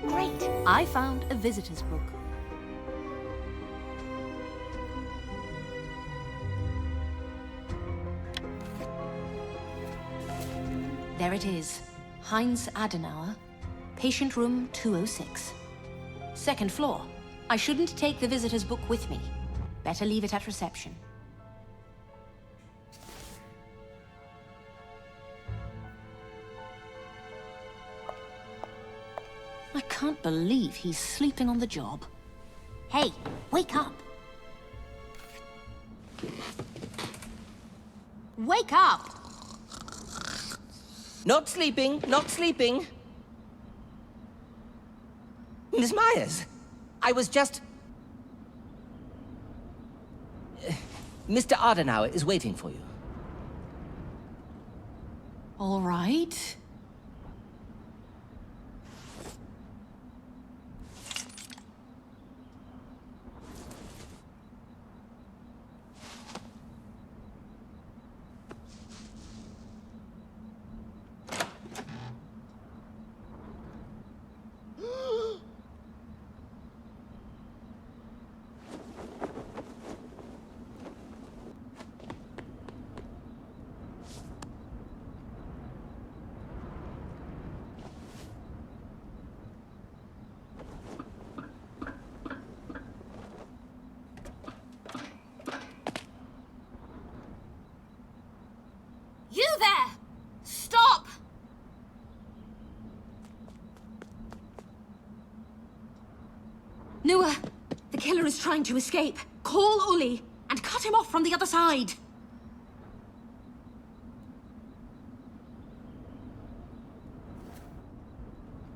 Great! I found a visitor's book. There it is. Heinz Adenauer, patient room 206. Second floor. I shouldn't take the visitor's book with me. Better leave it at reception. I can't believe he's sleeping on the job. Hey, wake up! Wake up! Not sleeping, not sleeping. Miss Myers, I was just... Mr. Adenauer is waiting for you. All right. You there! Stop! Nua, the killer is trying to escape. Call Uli and cut him off from the other side.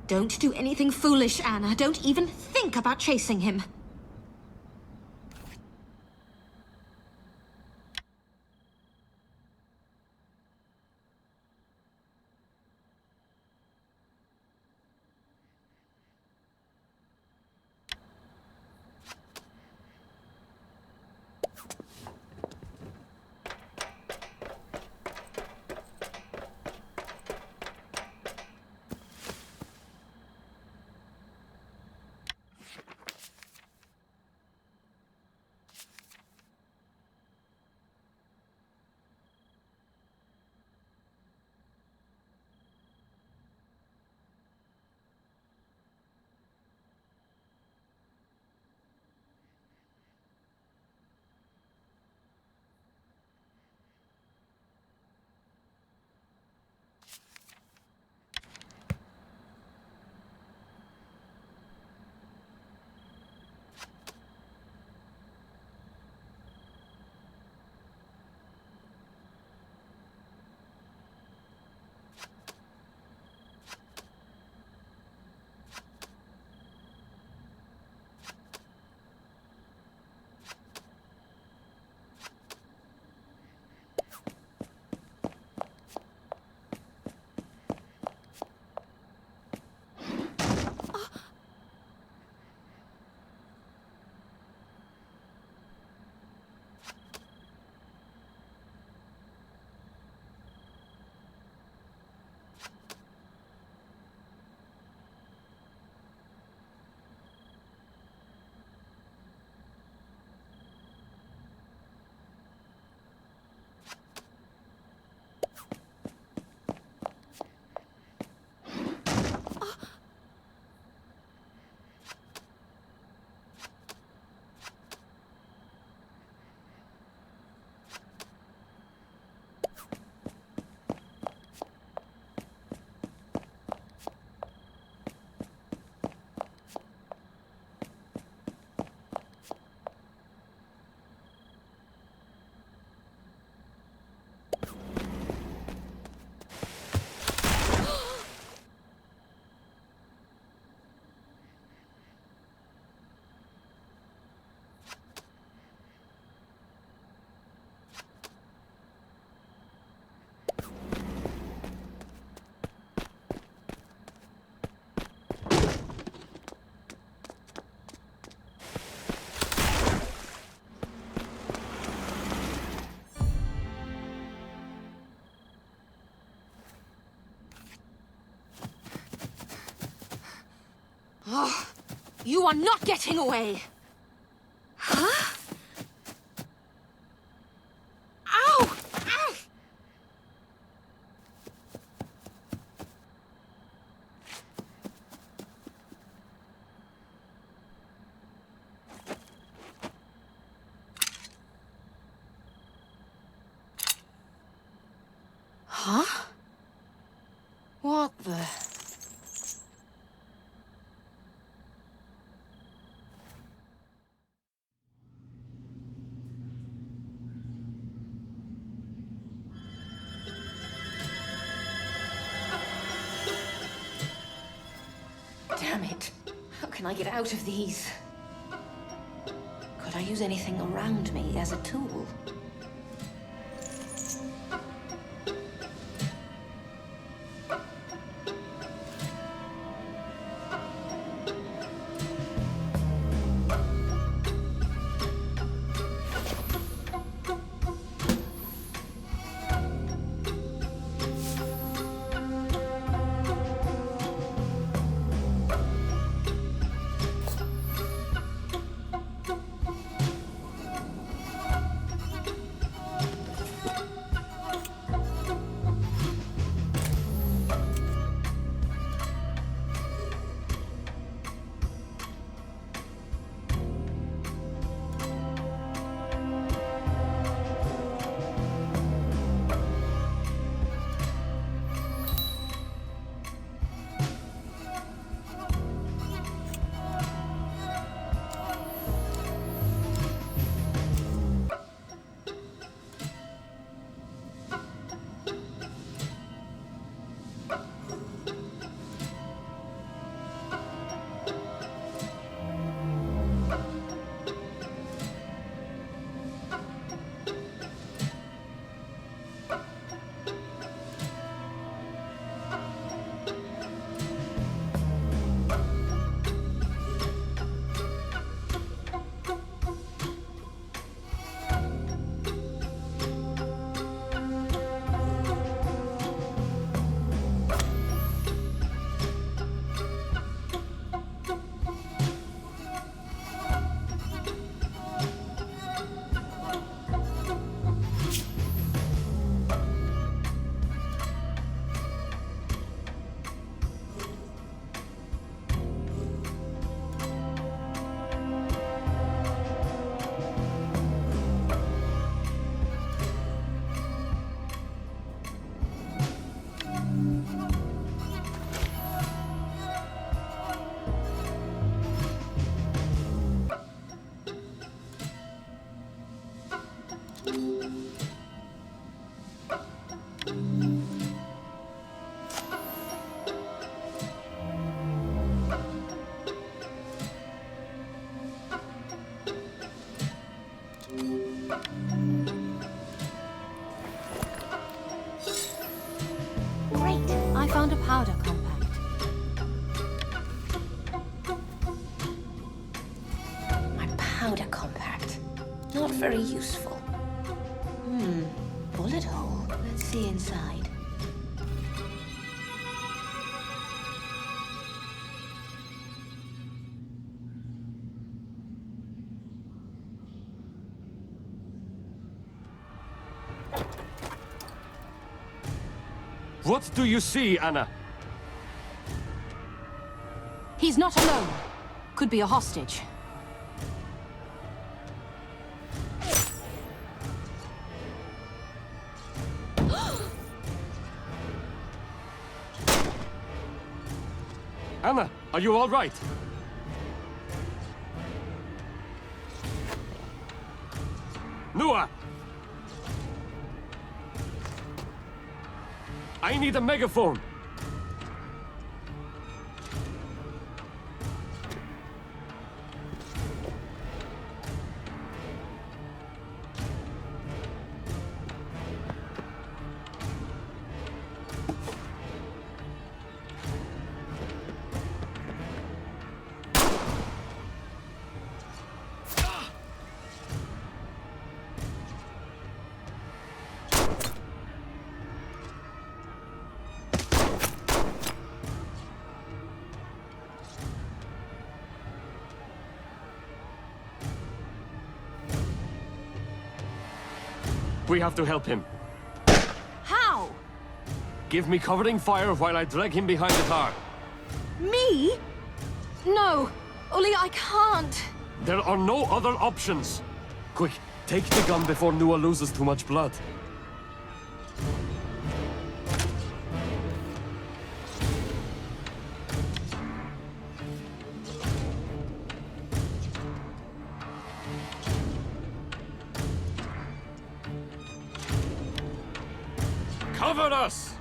Don't do anything foolish, Anna. Don't even think about chasing him. Oh, you are not getting away! Huh? Ow! Ow! Huh? What the... Damn it. How can I get out of these? Could I use anything around me as a tool? Found a powder compact. My powder compact. Not very useful. Bullet hole. Let's see inside. What do you see, Anna? He's not alone. Could be a hostage. Anna, are you all right? Noah! I need a megaphone. We have to help him. How? Give me covering fire while I drag him behind the car. Me? No, Uli, I can't. There are no other options. Quick, take the gun before Noah loses too much blood. Cover us!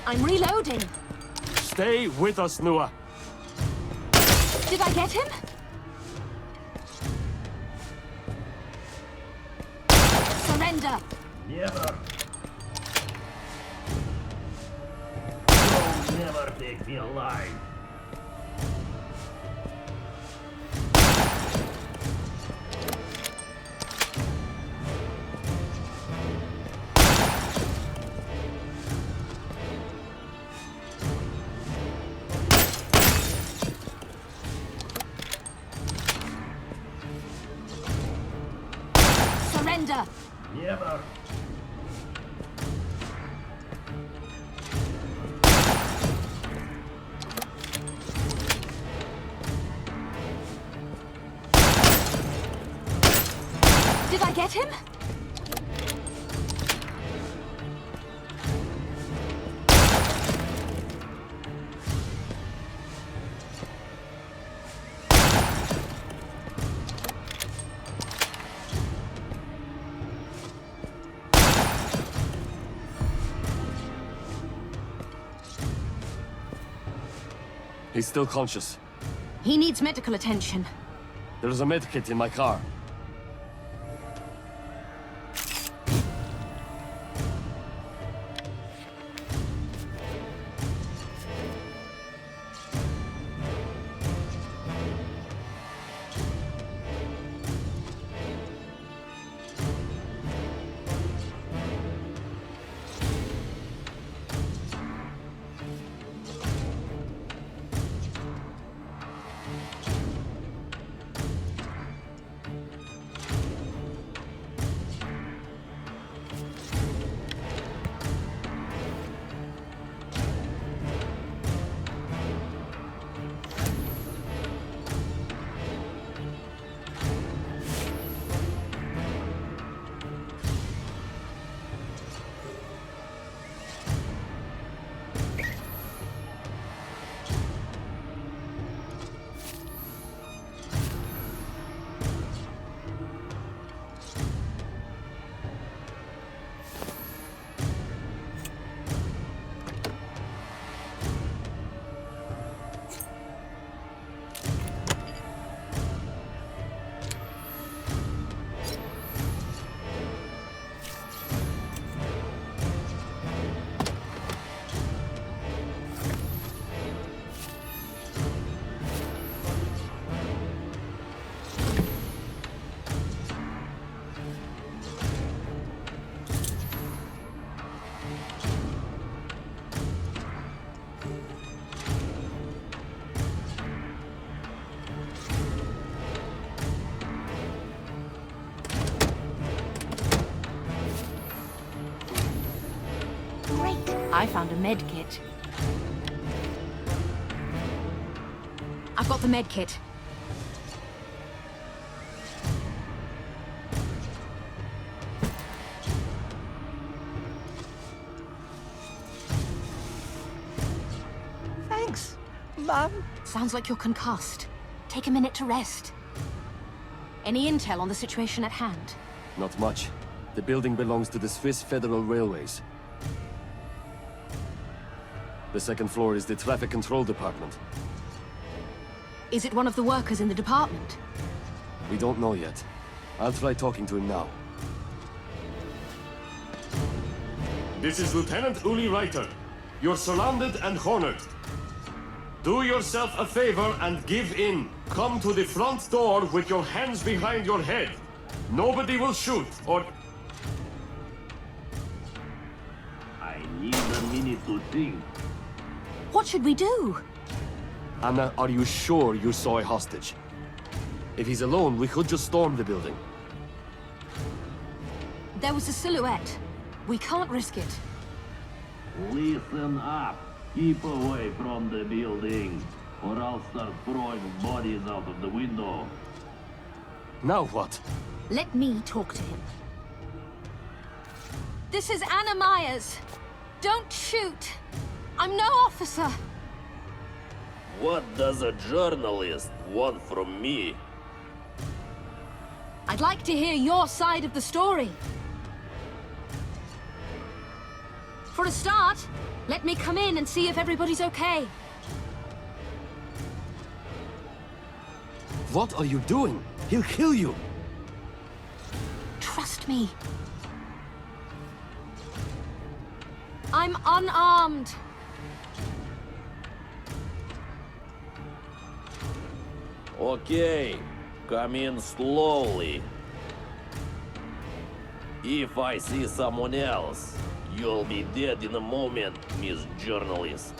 I'm reloading. Stay with us, Nua. Did I get him? Surrender. Never. You'll never take me alive. Surrender. Never. Did I get him? He's still conscious. He needs medical attention. There's a medkit in my car. I found a med kit. I've got the med kit. Thanks, Mum. Sounds like you're concussed. Take a minute to rest. Any intel on the situation at hand? Not much. The building belongs to the Swiss Federal Railways. The second floor is the traffic control department. Is it one of the workers in the department? We don't know yet. I'll try talking to him now. This is Lieutenant Uli Reiter. You're surrounded and cornered. Do yourself a favor and give in. Come to the front door with your hands behind your head. Nobody will shoot or... I need a minute to think. What should we do? Anna, are you sure you saw a hostage? If he's alone, we could just storm the building. There was a silhouette. We can't risk it. Listen up. Keep away from the building, or I'll start throwing bodies out of the window. Now what? Let me talk to him. This is Anna Myers. Don't shoot. I'm no officer. What does a journalist want from me? I'd like to hear your side of the story. For a start, let me come in and see if everybody's okay. What are you doing? He'll kill you. Trust me. I'm unarmed. Okay, come in slowly. If I see someone else, you'll be dead in a moment, Miss Journalist.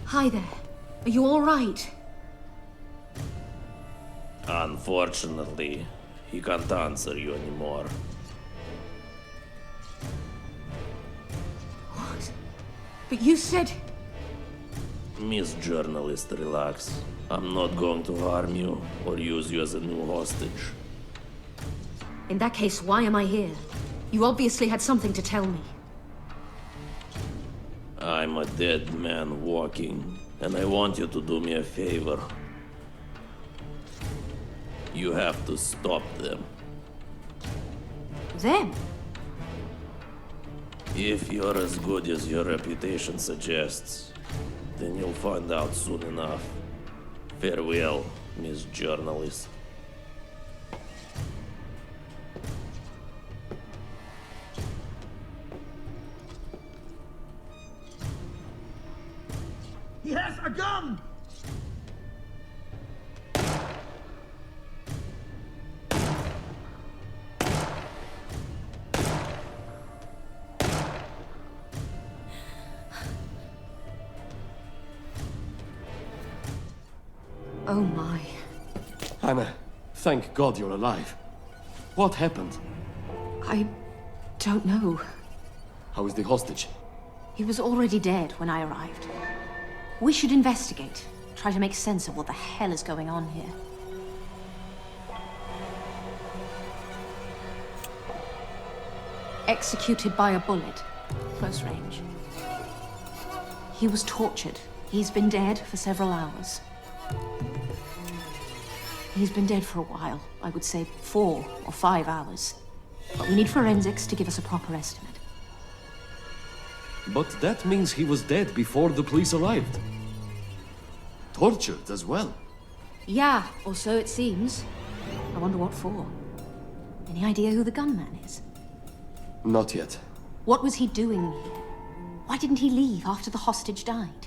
Hi there. Are you all right? Unfortunately, he can't answer you anymore. What? But you said... Miss Journalist, relax. I'm not going to harm you or use you as a new hostage. In that case, why am I here? You obviously had something to tell me. I'm a dead man walking, and I want you to do me a favor. You have to stop them. Them? If you're as good as your reputation suggests, then you'll find out soon enough. Farewell, Miss Journalist. He has a gun! Oh my. Hannah, thank God you're alive. What happened? I don't know. How is the hostage? He was already dead when I arrived. We should investigate. Try to make sense of what the hell is going on here. Executed by a bullet. Close range. He was tortured. He's been dead for several hours. He's been dead for a while. I would say 4 or 5 hours. But we need forensics to give us a proper estimate. But that means he was dead before the police arrived. Tortured as well. Yeah, or so it seems. I wonder what for. Any idea who the gunman is? Not yet. What was he doing here? Why didn't he leave after the hostage died?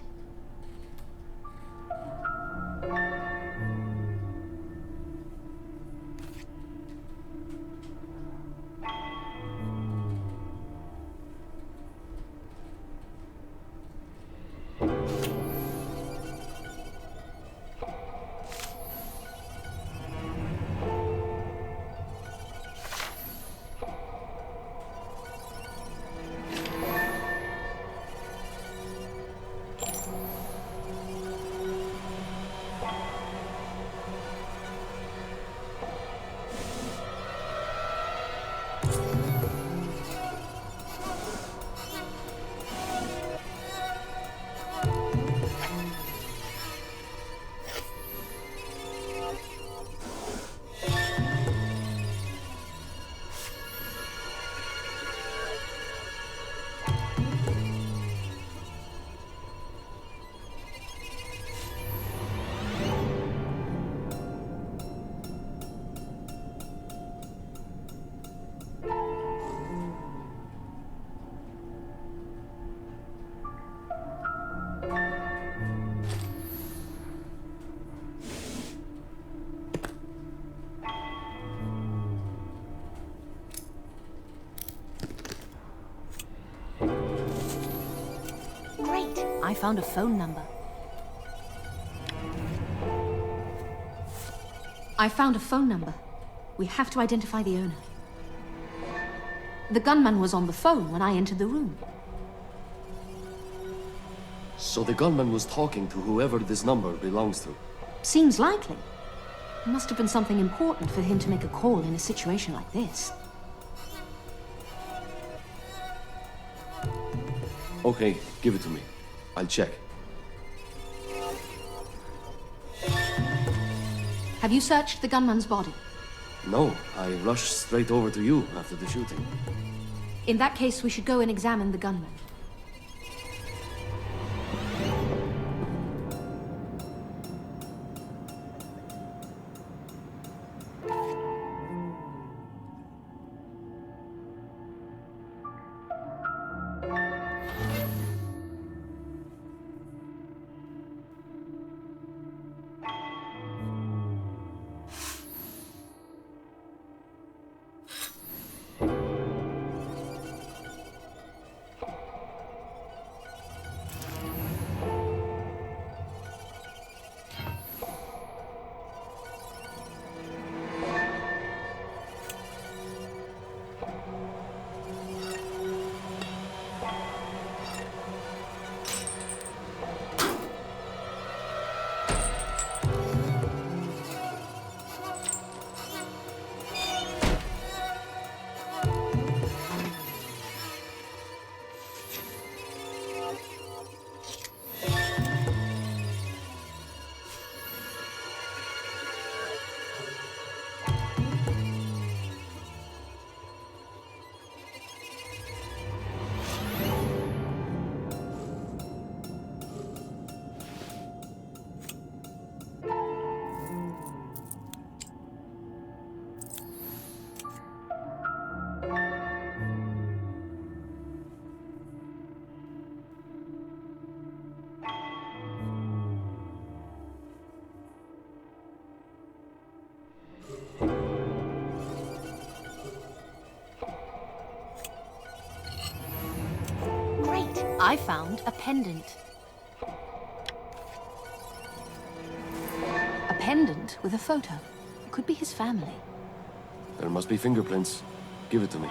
I found a phone number. I found a phone number. We have to identify the owner. The gunman was on the phone when I entered the room. So the gunman was talking to whoever this number belongs to. Seems likely. Must have been something important for him to make a call in a situation like this. Okay, give it to me. I'll check. Have you searched the gunman's body? No, I rushed straight over to you after the shooting. In that case, we should go and examine the gunman. I found a pendant. A pendant with a photo. It could be his family. There must be fingerprints. Give it to me.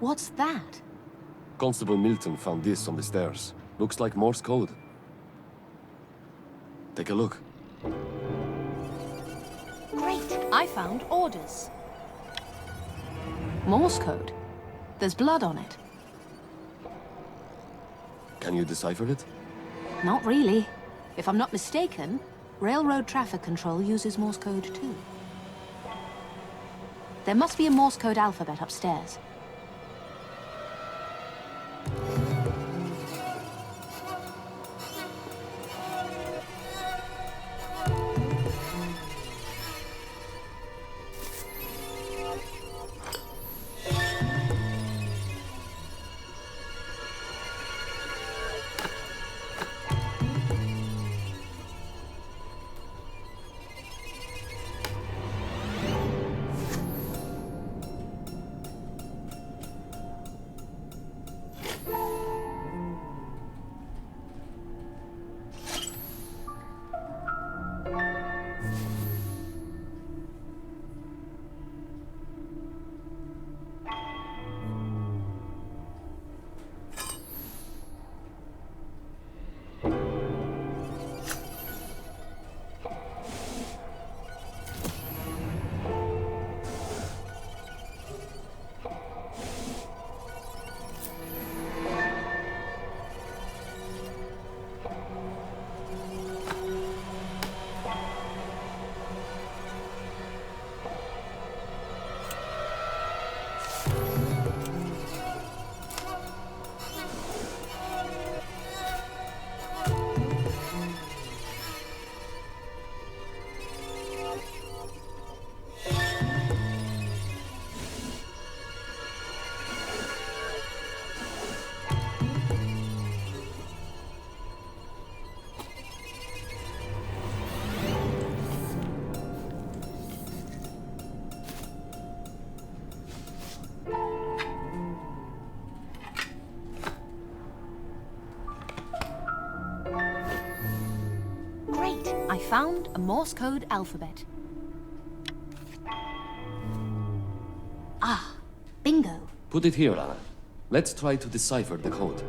What's that? Constable Milton found this on the stairs. Looks like Morse code. Take a look. Great! I found orders. Morse code. There's blood on it. Can you decipher it? Not really. If I'm not mistaken, railroad traffic control uses Morse code too. There must be a Morse code alphabet upstairs. found a Morse code alphabet. Ah, bingo. Put it here, Anna. Let's try to decipher the code.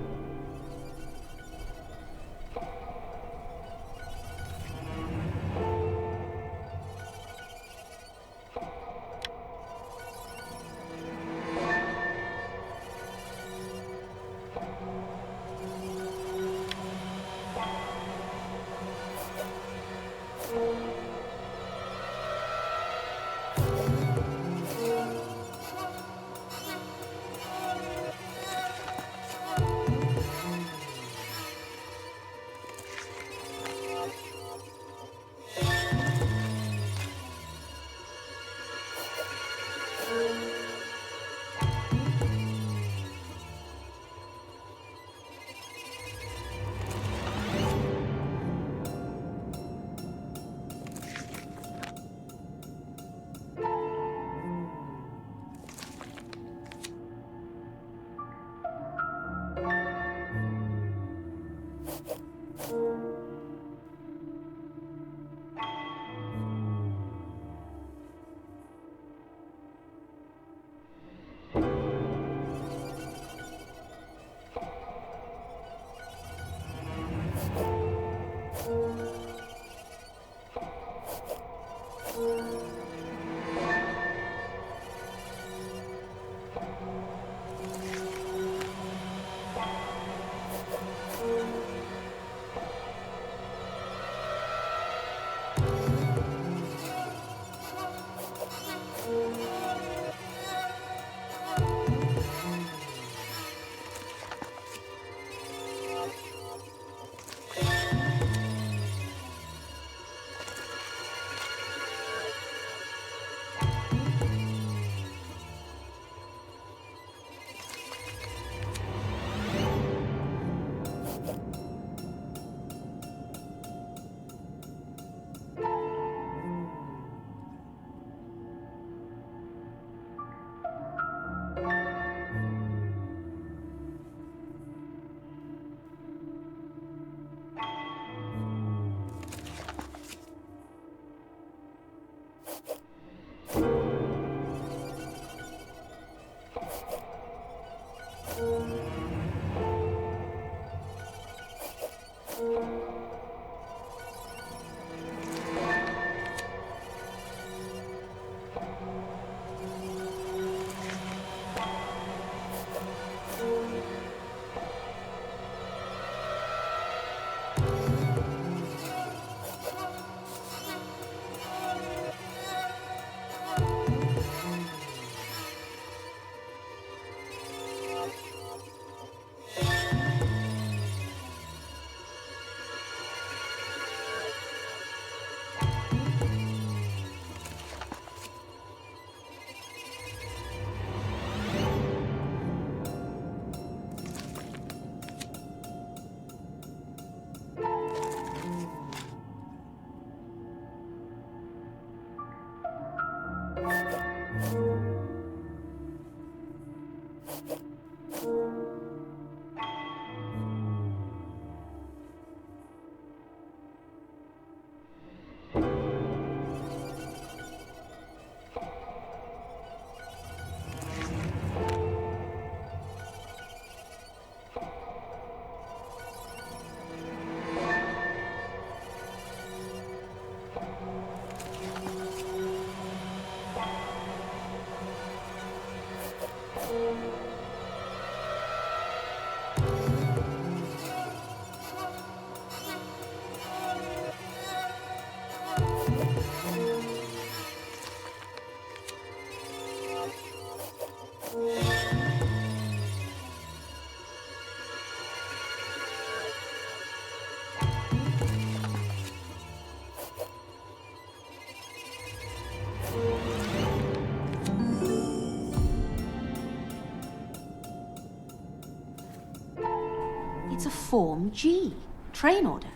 It's a Form G, train order.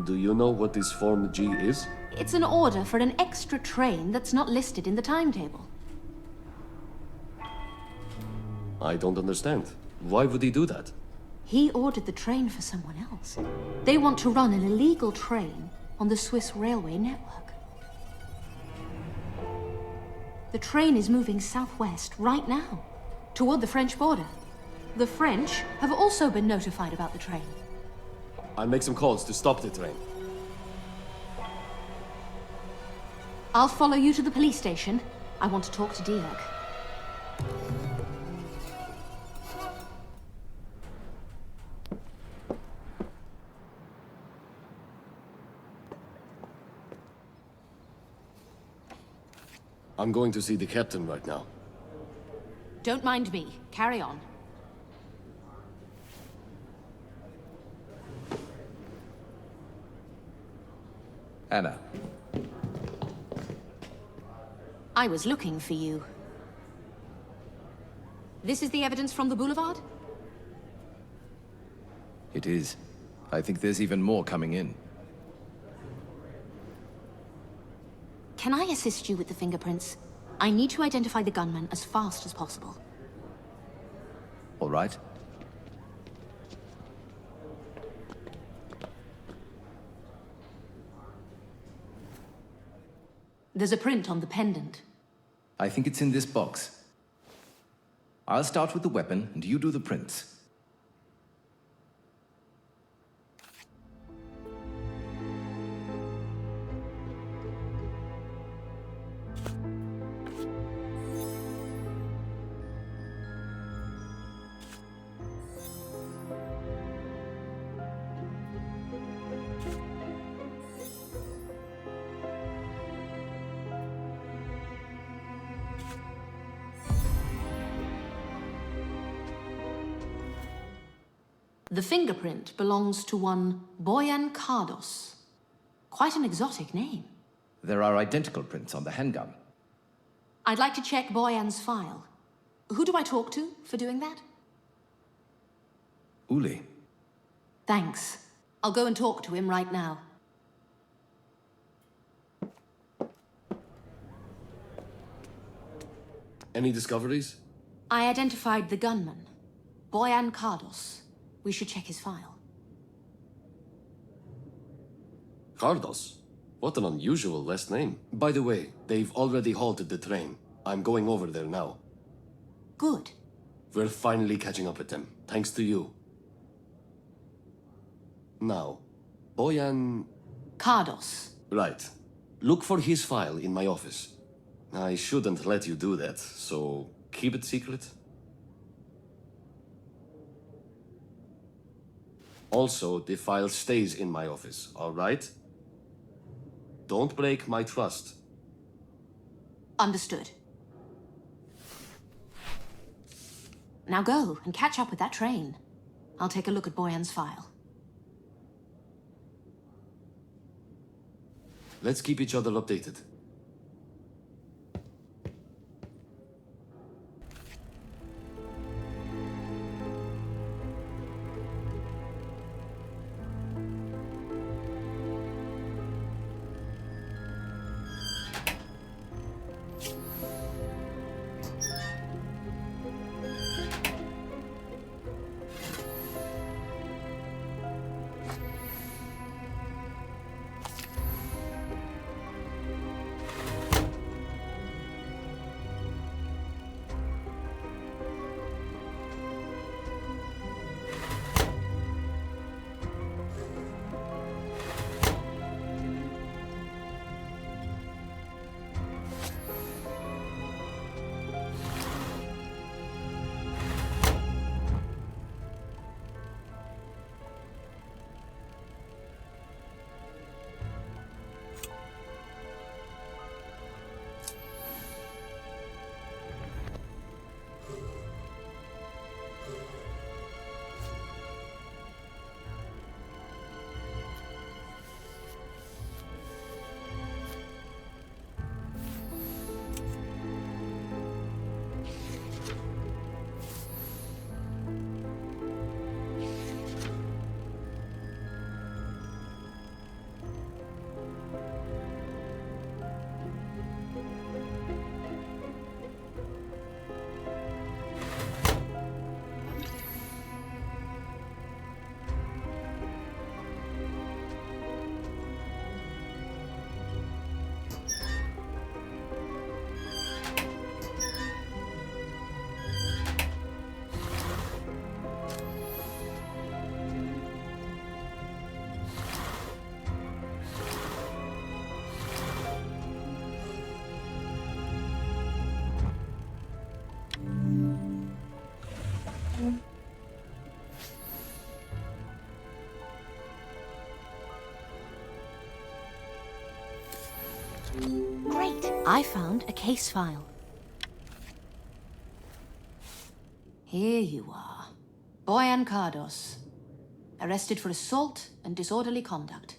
Do you know what this Form G is? It's an order for an extra train that's not listed in the timetable. I don't understand. Why would he do that? He ordered the train for someone else. They want to run an illegal train on the Swiss railway network. The train is moving southwest right now, toward the French border. The French have also been notified about the train. I'll make some calls to stop the train. I'll follow you to the police station. I want to talk to Dirk. I'm going to see the captain right now. Don't mind me. Carry on. Anna. I was looking for you. This is the evidence from the boulevard? It is. I think there's even more coming in. Can I assist you with the fingerprints? I need to identify the gunman as fast as possible. All right. There's a print on the pendant. I think it's in this box. I'll start with the weapon, and you do the prints. The fingerprint belongs to one Boyan Kardos. Quite an exotic name. There are identical prints on the handgun. I'd like to check Boyan's file. Who do I talk to for doing that? Uli. Thanks. I'll go and talk to him right now. Any discoveries? I identified the gunman, Boyan Kardos. We should check his file. Kardos? What an unusual last name. By the way, they've already halted the train. I'm going over there now. Good. We're finally catching up with them, thanks to you. Now, Boyan... Kardos. Right. Look for his file in my office. I shouldn't let you do that, so keep it secret. Also, the file stays in my office, all right? Don't break my trust. Understood. Now go and catch up with that train. I'll take a look at Boyan's file. Let's keep each other updated. I found a case file. Here you are. Boyan Cardos, arrested for assault and disorderly conduct.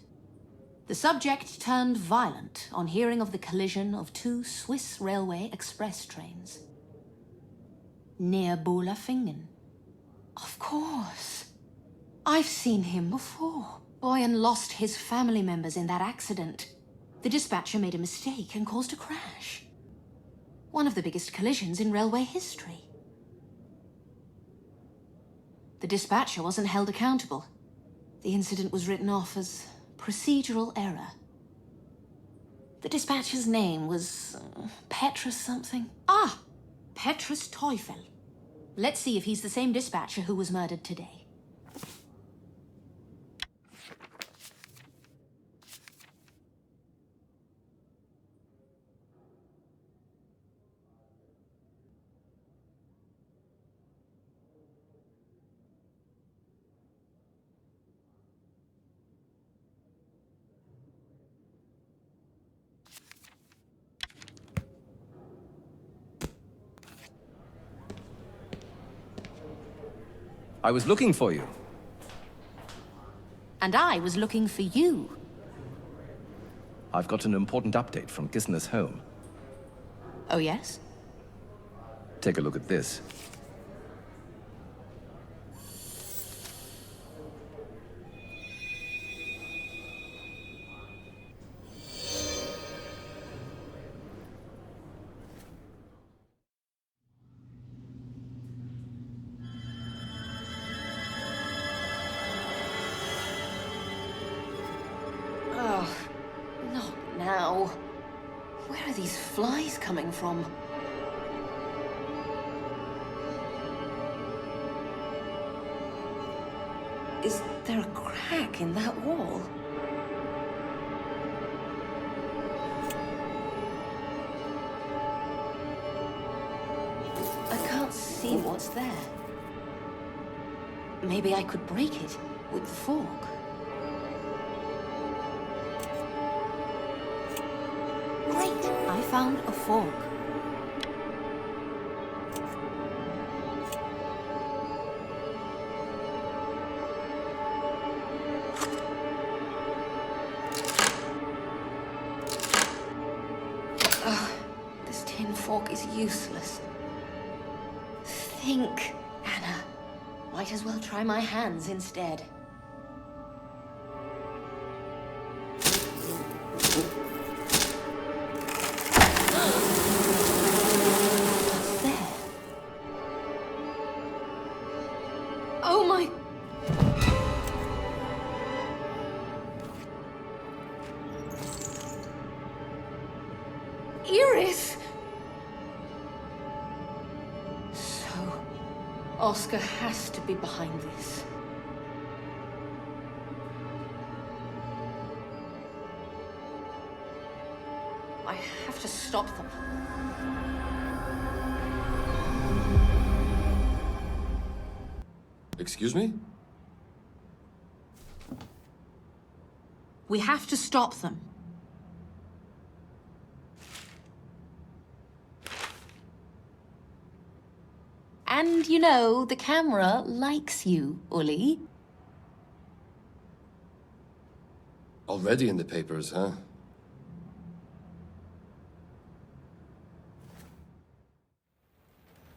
The subject turned violent on hearing of the collision of two Swiss railway express trains near Bolafingen. Of course. I've seen him before. Boyan lost his family members in that accident. The dispatcher made a mistake and caused a crash. One of the biggest collisions in railway history. The dispatcher wasn't held accountable. The incident was written off as procedural error. The dispatcher's name was Petrus something. Ah! Petrus Teufel. Let's see if he's the same dispatcher who was murdered today. I was looking for you. And I was looking for you. I've got an important update from Kistner's home. Oh, yes? Take a look at this. Oh, not now. Where are these flies coming from? Is there a crack in that wall? I can't see what's there. Maybe I could break it with the fork. Great! I found a fork. This tin fork is useless. Think, Anna. Might as well try my hands instead. What's there? Oh my... Iris! So, Oscar has to be behind this. I have to stop them. Excuse me? We have to stop them. And you know, the camera likes you, Uli. Already in the papers, huh?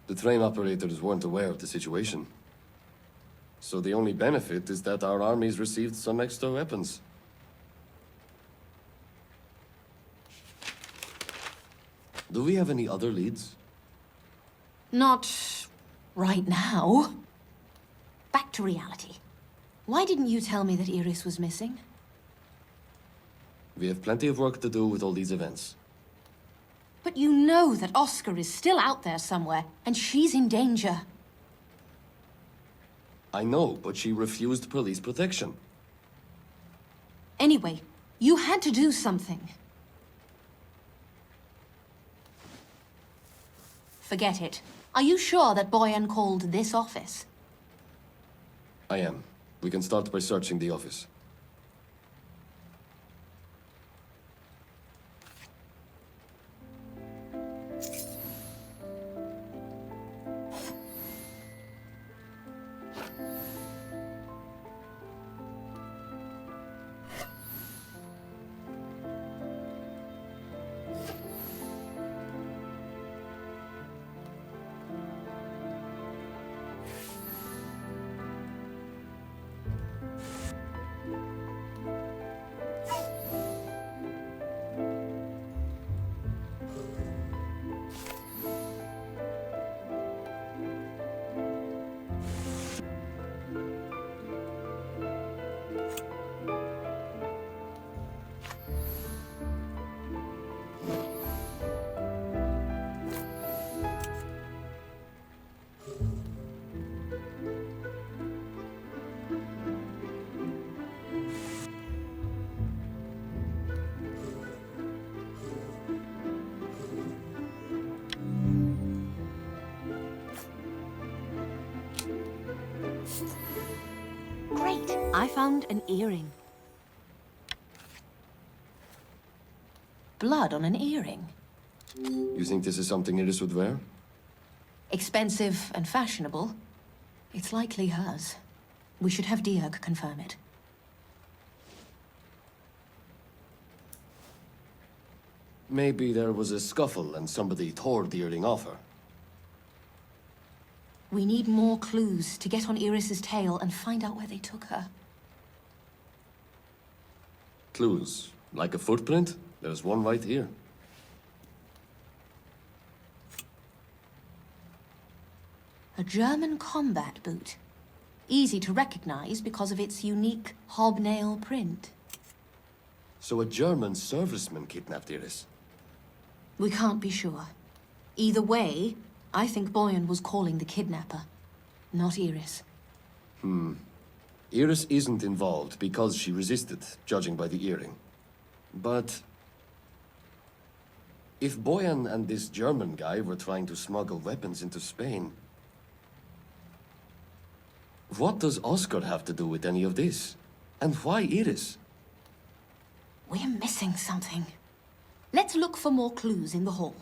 The train operators weren't aware of the situation. So the only benefit is that our armies received some extra weapons. Do we have any other leads? Not right now. Back to reality. Why didn't you tell me that Iris was missing? We have plenty of work to do with all these events. But you know that Oscar is still out there somewhere, and she's in danger. I know, but she refused police protection. Anyway, you had to do something. Forget it. Are you sure that Boyan called this office? I am. We can start by searching the office. Great! I found an earring. Blood on an earring. You think this is something Iris would wear? Expensive and fashionable. It's likely hers. We should have Dirk confirm it. Maybe there was a scuffle and somebody tore the earring off her. We need more clues to get on Iris's tail and find out where they took her. Clues? Like a footprint? There's one right here. A German combat boot. Easy to recognize because of its unique hobnail print. So a German serviceman kidnapped Iris? We can't be sure. Either way, I think Boyan was calling the kidnapper, not Iris. Iris isn't involved because she resisted, judging by the earring. But if Boyan and this German guy were trying to smuggle weapons into Spain, what does Oscar have to do with any of this? And why Iris? We're missing something. Let's look for more clues in the hall.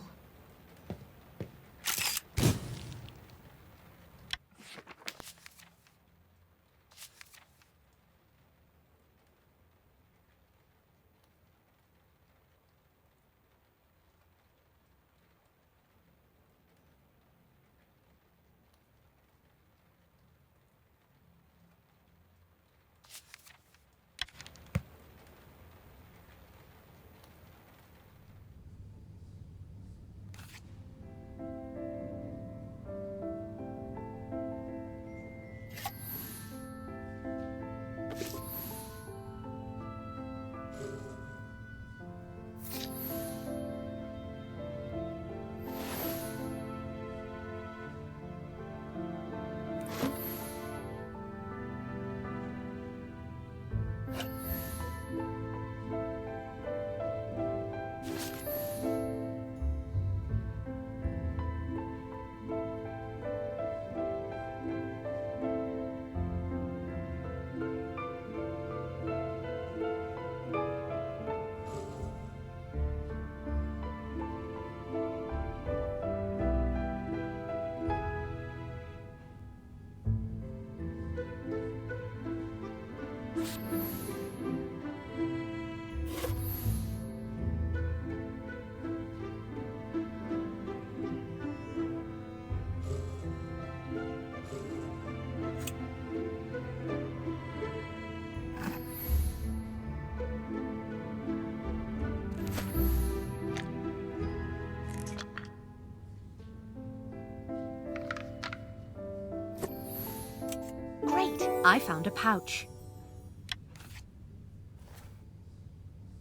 I found a pouch.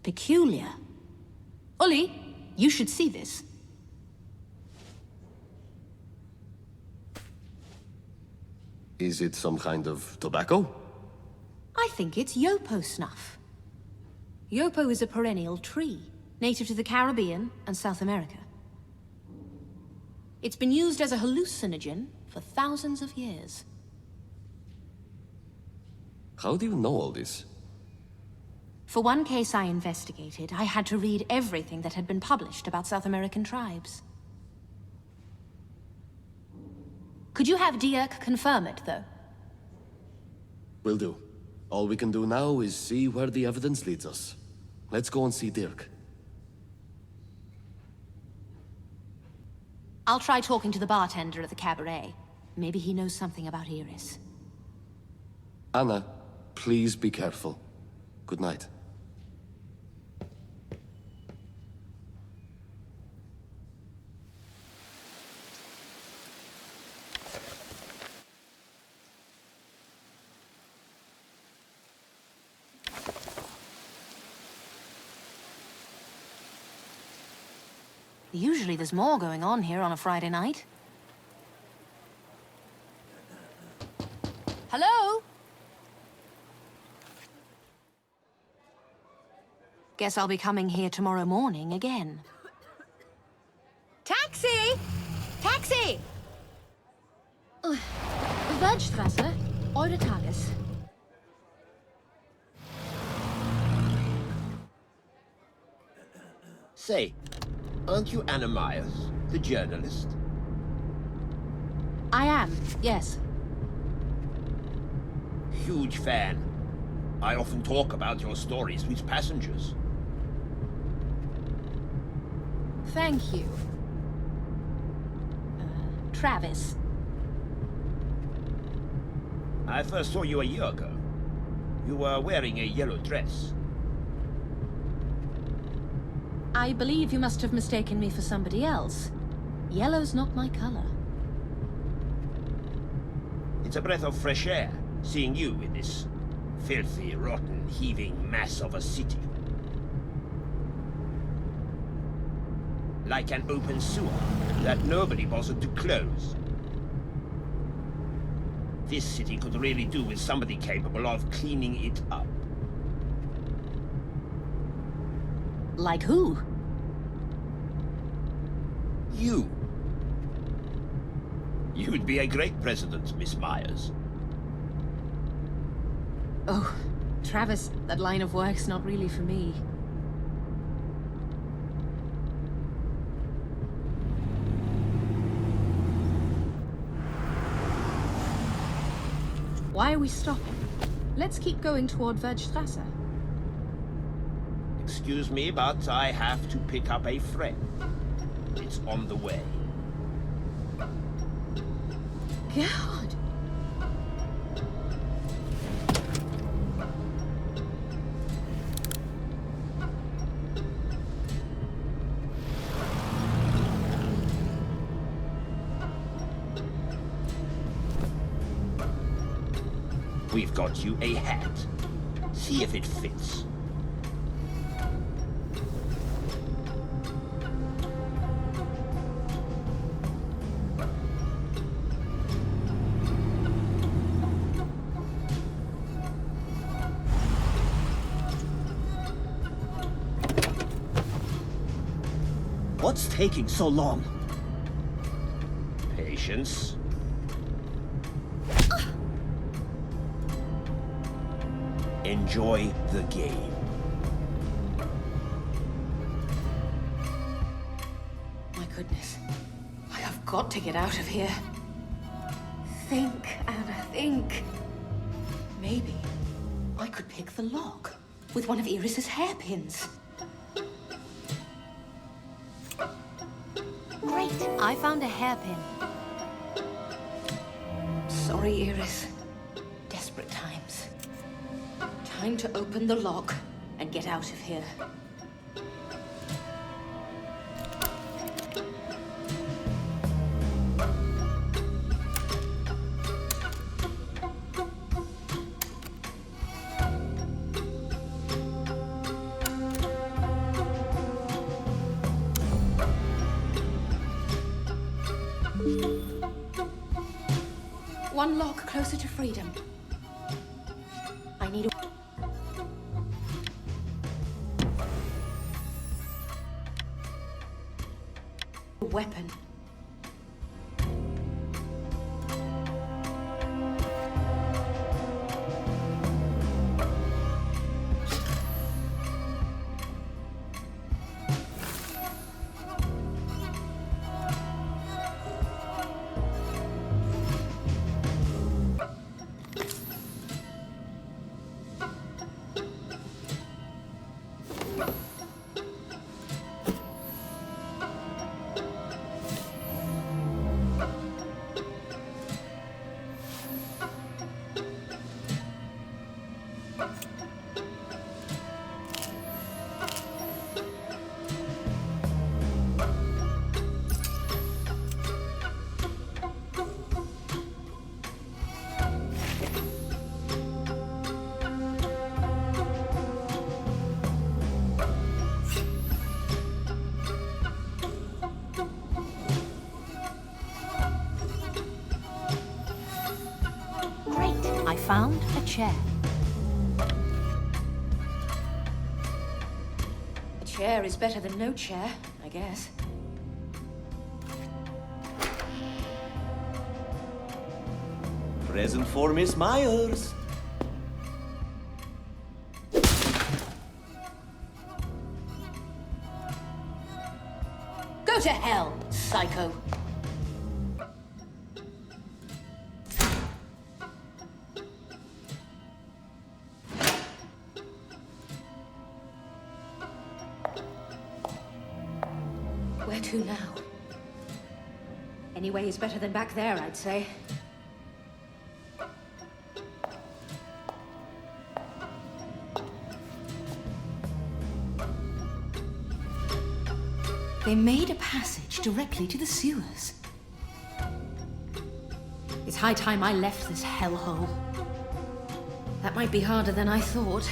Peculiar. Uli, you should see this. Is it some kind of tobacco? I think it's yopo snuff. Yopo is a perennial tree, native to the Caribbean and South America. It's been used as a hallucinogen for thousands of years. How do you know all this? For one case I investigated, I had to read everything that had been published about South American tribes. Could you have Dirk confirm it, though? Will do. All we can do now is see where the evidence leads us. Let's go and see Dirk. I'll try talking to the bartender at the cabaret. Maybe he knows something about Iris. Anna, please be careful. Good night. Usually there's more going on here on a Friday night. Hello? Guess I'll be coming here tomorrow morning again. Taxi! Taxi! Bergstrasse, Eure Tages. Say, aren't you Anna Myers, the journalist? I am, yes. Huge fan. I often talk about your stories with passengers. Thank you. Travis. I first saw you a year ago. You were wearing a yellow dress. I believe you must have mistaken me for somebody else. Yellow's not my color. It's a breath of fresh air, seeing you in this filthy, rotten, heaving mass of a city. Like an open sewer that nobody bothered to close. This city could really do with somebody capable of cleaning it up. Like who? You. You'd be a great president, Miss Myers. Oh, Travis, that line of work's not really for me. Why are we stopping? Let's keep going toward Werdstrasse. Excuse me, but I have to pick up a friend. It's on the way. God! We've got you a hat. See if it fits. What's taking so long? Patience. Enjoy the game. My goodness. I have got to get out of here. Think, Anna, think. Maybe I could pick the lock with one of Iris's hairpins. Great! I found a hairpin. Sorry, Iris. Desperate times. Time to open the lock and get out of here. One lock closer to freedom. I need a weapon. I found a chair. A chair is better than no chair, I guess. Present for Miss Myers. Go to hell, psycho. Where to now? Anyway, it's better than back there, I'd say. They made a passage directly to the sewers. It's high time I left this hellhole. That might be harder than I thought.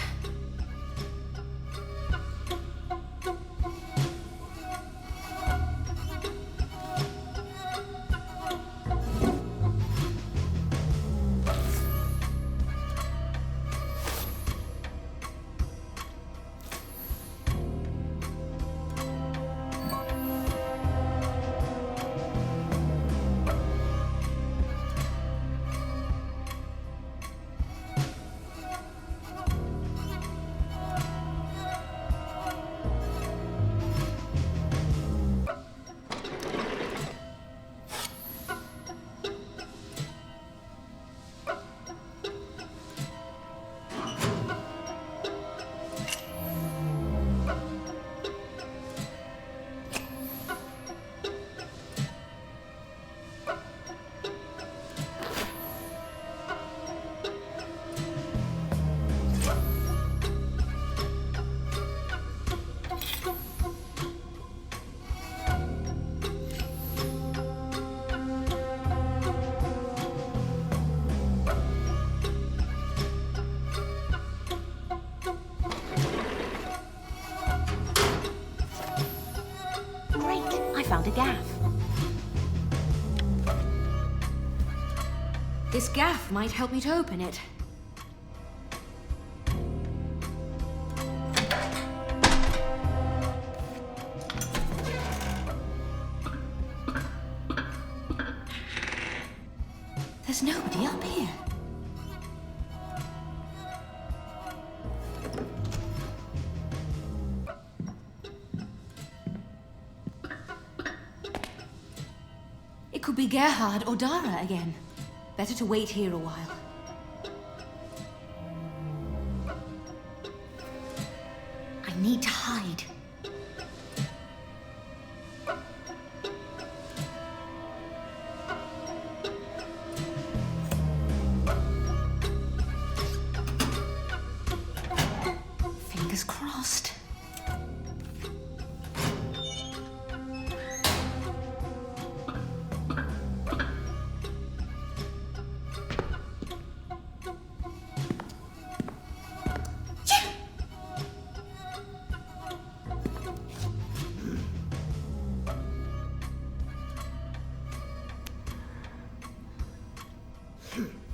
Found a gaff. This gaff might help me to open it. There's nobody up here. It could be Gerhard or Dara again. Better to wait here a while. I need to hide. Fingers crossed. Hmm.